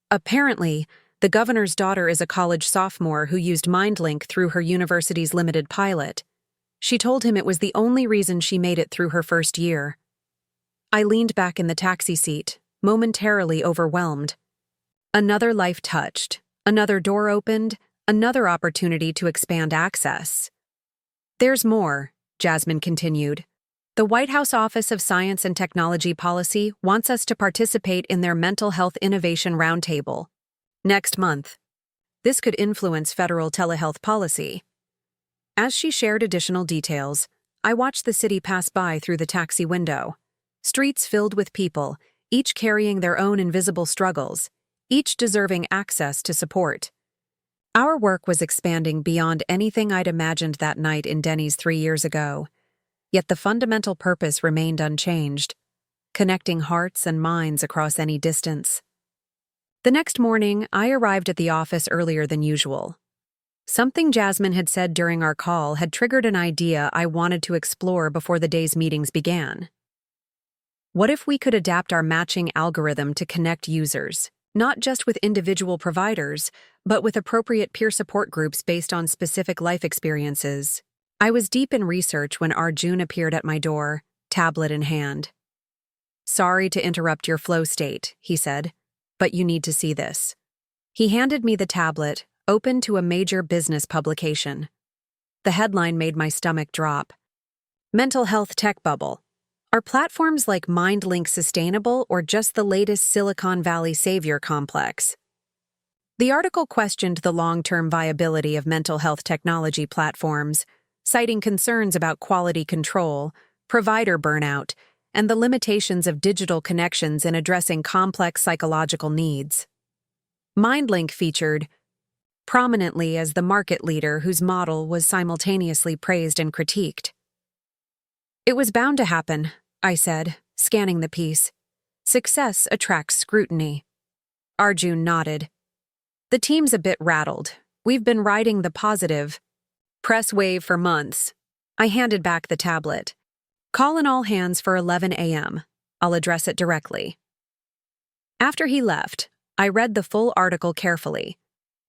"Apparently, the governor's daughter is a college sophomore who used MindLink through her university's limited pilot. She told him it was the only reason she made it through her first year." I leaned back in the taxi seat, momentarily overwhelmed. Another life touched, another door opened, another opportunity to expand access. "There's more," Jasmine continued. "The White House Office of Science and Technology Policy wants us to participate in their Mental Health Innovation Roundtable. next month. This could influence federal telehealth policy. As she shared additional details, I watched the city pass by through the taxi window. Streets filled with people, each carrying their own invisible struggles, each deserving access to support. Our work was expanding beyond anything I'd imagined that night in Denny's 3 years ago. Yet the fundamental purpose remained unchanged, connecting hearts and minds across any distance. The next morning, I arrived at the office earlier than usual. Something Jasmine had said during our call had triggered an idea I wanted to explore before the day's meetings began. What if we could adapt our matching algorithm to connect users, not just with individual providers, but with appropriate peer support groups based on specific life experiences? I was deep in research when Arjun appeared at my door, tablet in hand. "Sorry to interrupt your flow state," he said, "but you need to see this." He handed me the tablet, open to a major business publication. The headline made my stomach drop. Mental health tech bubble. Are platforms like MindLink sustainable or just the latest Silicon Valley savior complex? The article questioned the long-term viability of mental health technology platforms, citing concerns about quality control, provider burnout, and the limitations of digital connections in addressing complex psychological needs. MindLink featured prominently as the market leader whose model was simultaneously praised and critiqued. "It was bound to happen," I said, scanning the piece. "Success attracts scrutiny." Arjun nodded. "The team's a bit rattled. We've been riding the positive press wave for months." I handed back the tablet. "Call in all hands for 11 a.m. I'll address it directly." After he left, I read the full article carefully.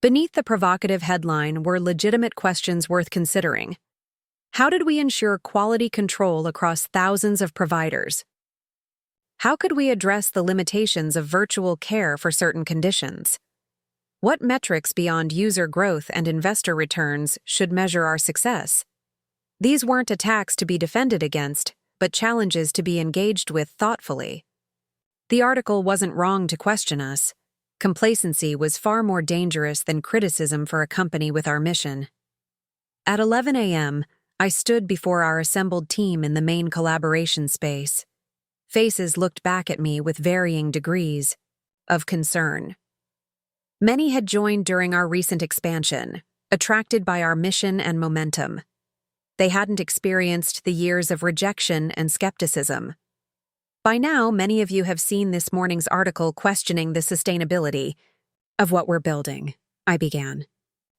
Beneath the provocative headline were legitimate questions worth considering. How did we ensure quality control across thousands of providers? How could we address the limitations of virtual care for certain conditions? What metrics beyond user growth and investor returns should measure our success? These weren't attacks to be defended against, but challenges to be engaged with thoughtfully. The article wasn't wrong to question us. Complacency was far more dangerous than criticism for a company with our mission. At 11 a.m., I stood before our assembled team in the main collaboration space. Faces looked back at me with varying degrees of concern. Many had joined during our recent expansion, attracted by our mission and momentum. They hadn't experienced the years of rejection and skepticism. By now, many of you have seen this morning's article questioning the sustainability of what we're building, I began.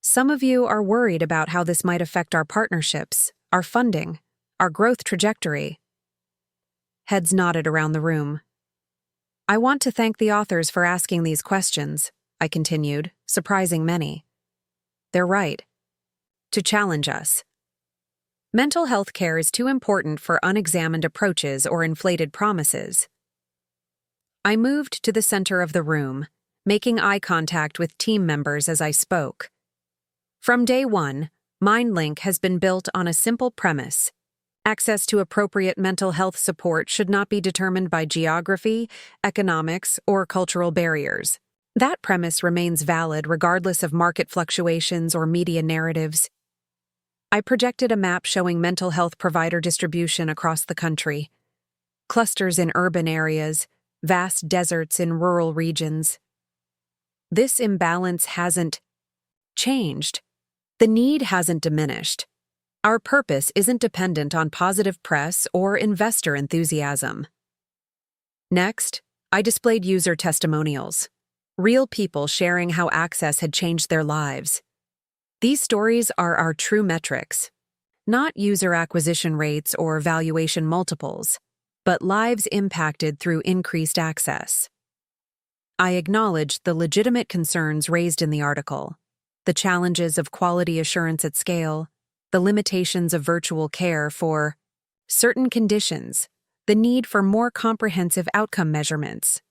Some of you are worried about how this might affect our partnerships, our funding, our growth trajectory. Heads nodded around the room. "I want to thank the authors for asking these questions," I continued, surprising many. "They're right. To challenge us. Mental health care is too important for unexamined approaches or inflated promises." I moved to the center of the room, making eye contact with team members as I spoke. From day one, MindLink has been built on a simple premise. Access to appropriate mental health support should not be determined by geography, economics, or cultural barriers. That premise remains valid regardless of market fluctuations or media narratives. I projected a map showing mental health provider distribution across the country. Clusters in urban areas, vast deserts in rural regions. This imbalance hasn't changed. The need hasn't diminished. Our purpose isn't dependent on positive press or investor enthusiasm. Next, I displayed user testimonials. Real people sharing how access had changed their lives. These stories are our true metrics, not user acquisition rates or valuation multiples, but lives impacted through increased access. I acknowledged the legitimate concerns raised in the article, the challenges of quality assurance at scale, the limitations of virtual care for certain conditions, the need for more comprehensive outcome measurements.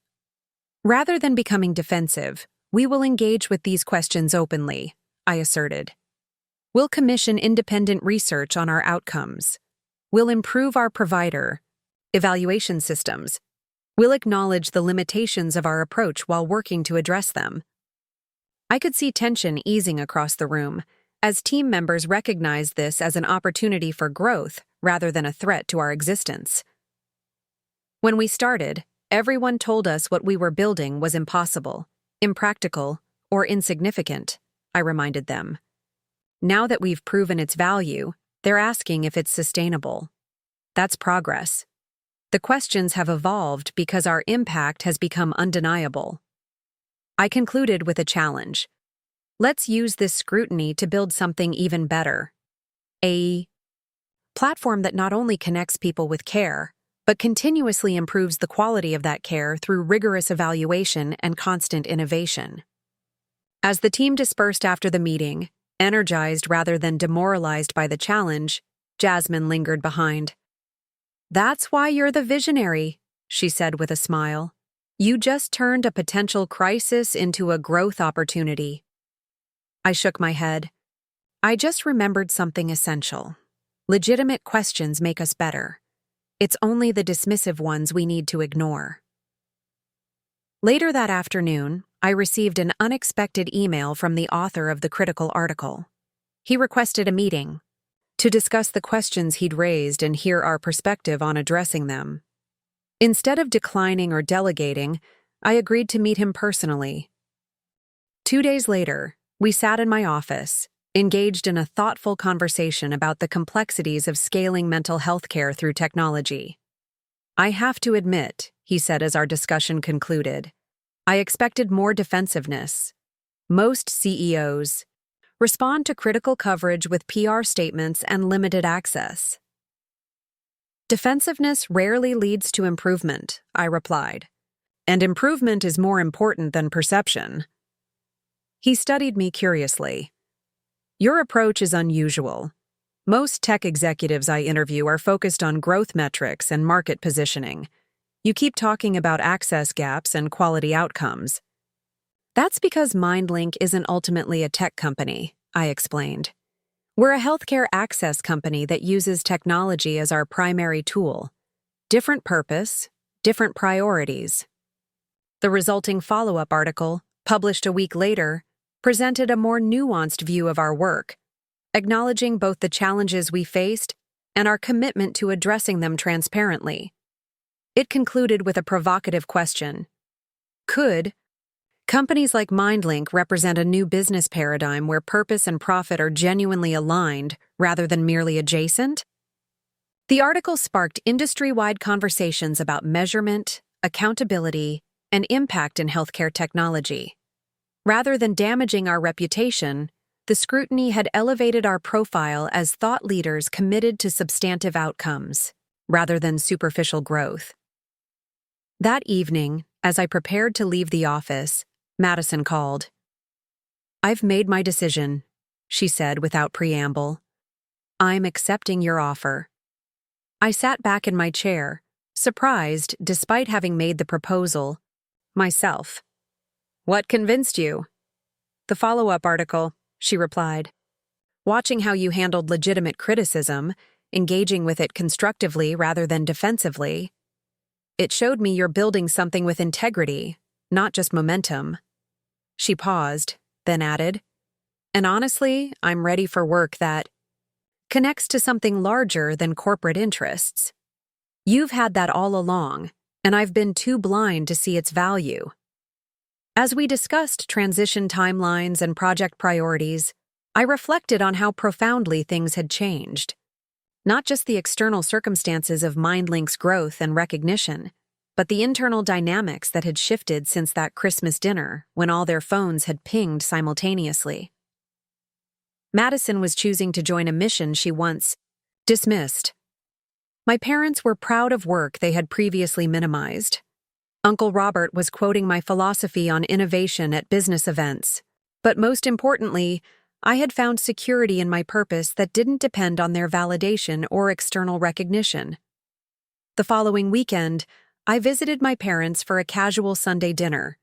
Rather than becoming defensive, we will engage with these questions openly, I asserted. We'll commission independent research on our outcomes. We'll improve our provider evaluation systems. We'll acknowledge the limitations of our approach while working to address them. I could see tension easing across the room, as team members recognized this as an opportunity for growth rather than a threat to our existence. When we started, everyone told us what we were building was impossible, impractical, or insignificant, I reminded them. Now that we've proven its value, they're asking if it's sustainable. That's progress. The questions have evolved because our impact has become undeniable. I concluded with a challenge. Let's use this scrutiny to build something even better. A platform that not only connects people with care, but continuously improves the quality of that care through rigorous evaluation and constant innovation. As the team dispersed after the meeting, energized rather than demoralized by the challenge, Jasmine lingered behind. "That's why you're the visionary," she said with a smile. "You just turned a potential crisis into a growth opportunity." I shook my head. I just remembered something essential. Legitimate questions make us better. It's only the dismissive ones we need to ignore. Later that afternoon, I received an unexpected email from the author of the critical article. He requested a meeting to discuss the questions he'd raised and hear our perspective on addressing them. Instead of declining or delegating, I agreed to meet him personally. 2 days later, we sat in my office, engaged in a thoughtful conversation about the complexities of scaling mental health care through technology. "I have to admit," he said as our discussion concluded, "I expected more defensiveness. Most CEOs respond to critical coverage with PR statements and limited access." "Defensiveness rarely leads to improvement," I replied. "And improvement is more important than perception." He studied me curiously. "Your approach is unusual. Most tech executives I interview are focused on growth metrics and market positioning. You keep talking about access gaps and quality outcomes." "That's because MindLink isn't ultimately a tech company," I explained. "We're a healthcare access company that uses technology as our primary tool. Different purpose, different priorities." The resulting follow-up article, published a week later, presented a more nuanced view of our work, acknowledging both the challenges we faced and our commitment to addressing them transparently. It concluded with a provocative question. Could companies like MindLink represent a new business paradigm where purpose and profit are genuinely aligned rather than merely adjacent? The article sparked industry-wide conversations about measurement, accountability, and impact in healthcare technology. Rather than damaging our reputation, the scrutiny had elevated our profile as thought leaders committed to substantive outcomes, rather than superficial growth. That evening, as I prepared to leave the office, Madison called. "I've made my decision," she said without preamble. "I'm accepting your offer." I sat back in my chair, surprised despite having made the proposal myself. "What convinced you?" "The follow-up article," she replied. "Watching how you handled legitimate criticism, engaging with it constructively rather than defensively, it showed me you're building something with integrity, not just momentum." She paused, then added, "And honestly, I'm ready for work that connects to something larger than corporate interests. You've had that all along, and I've been too blind to see its value." As we discussed transition timelines and project priorities, I reflected on how profoundly things had changed. Not just the external circumstances of MindLink's growth and recognition, but the internal dynamics that had shifted since that Christmas dinner when all their phones had pinged simultaneously. Madison was choosing to join a mission she once dismissed. My parents were proud of work they had previously minimized. Uncle Robert was quoting my philosophy on innovation at business events. But most importantly, I had found security in my purpose that didn't depend on their validation or external recognition. The following weekend, I visited my parents for a casual Sunday dinner,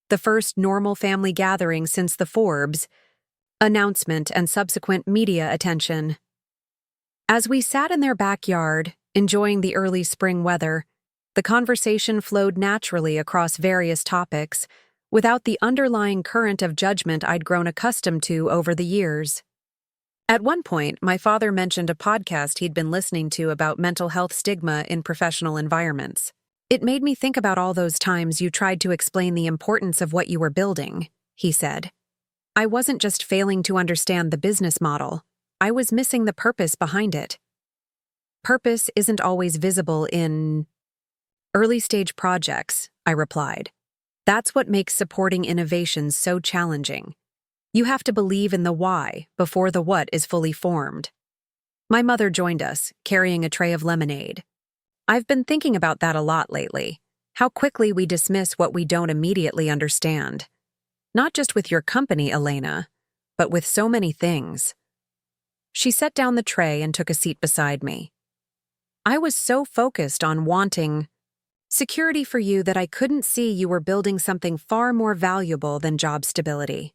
the first normal family gathering since the Forbes announcement and subsequent media attention. As we sat in their backyard, enjoying the early spring weather, the conversation flowed naturally across various topics, without the underlying current of judgment I'd grown accustomed to over the years. At one point, my father mentioned a podcast he'd been listening to about mental health stigma in professional environments. It made me think about all those times you tried to explain the importance of what you were building, he said. I wasn't just failing to understand the business model, I was missing the purpose behind it. Purpose isn't always visible in early-stage projects, I replied. That's what makes supporting innovation so challenging. You have to believe in the why before the what is fully formed. My mother joined us, carrying a tray of lemonade. I've been thinking about that a lot lately, how quickly we dismiss what we don't immediately understand. Not just with your company, Elena, but with so many things. She set down the tray and took a seat beside me. I was so focused on wanting security for you that I couldn't see you were building something far more valuable than job stability.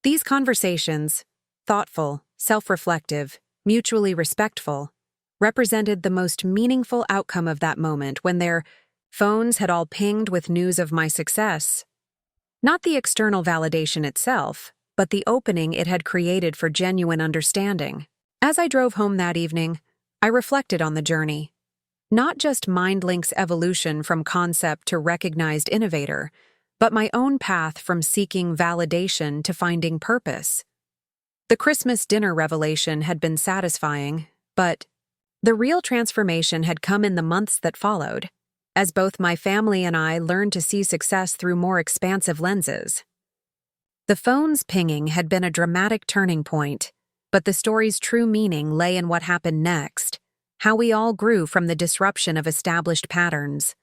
These conversations, thoughtful, self-reflective, mutually respectful, represented the most meaningful outcome of that moment when their phones had all pinged with news of my success. Not the external validation itself, but the opening it had created for genuine understanding. As I drove home that evening, I reflected on the journey. Not just MindLink's evolution from concept to recognized innovator, but my own path from seeking validation to finding purpose. The Christmas dinner revelation had been satisfying, but the real transformation had come in the months that followed, as both my family and I learned to see success through more expansive lenses. The phone's pinging had been a dramatic turning point, but the story's true meaning lay in what happened next, how we all grew from the disruption of established patterns,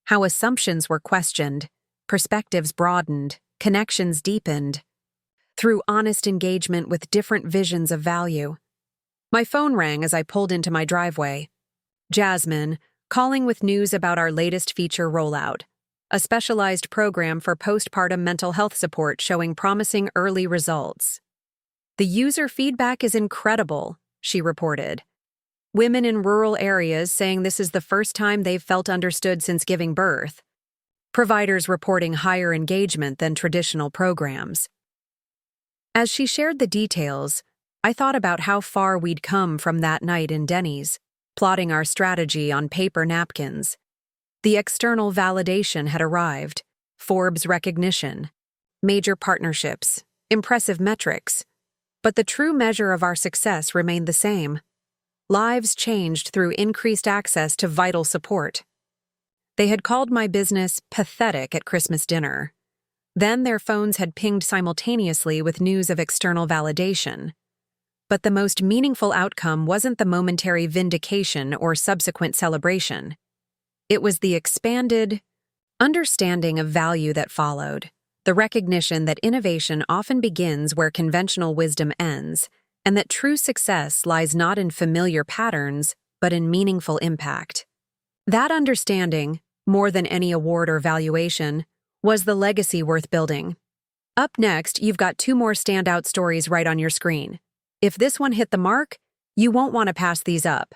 how assumptions were questioned, perspectives broadened, connections deepened, through honest engagement with different visions of value. My phone rang as I pulled into my driveway. Jasmine, calling with news about our latest feature rollout, a specialized program for postpartum mental health support showing promising early results. The user feedback is incredible, she reported. Women in rural areas saying this is the first time they've felt understood since giving birth. Providers reporting higher engagement than traditional programs. As she shared the details, I thought about how far we'd come from that night in Denny's, plotting our strategy on paper napkins. The external validation had arrived, Forbes recognition, major partnerships, impressive metrics. But the true measure of our success remained the same. Lives changed through increased access to vital support. They had called my business pathetic at Christmas dinner. Then their phones had pinged simultaneously with news of external validation. But the most meaningful outcome wasn't the momentary vindication or subsequent celebration. It was the expanded understanding of value that followed, the recognition that innovation often begins where conventional wisdom ends, and that true success lies not in familiar patterns, but in meaningful impact. That understanding, more than any award or valuation, was the legacy worth building. Up next, you've got 2 more standout stories right on your screen. If this one hit the mark, you won't want to pass these up.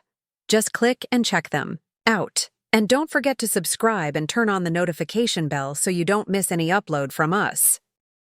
Just click and check them out. And don't forget to subscribe and turn on the notification bell so you don't miss any upload from us.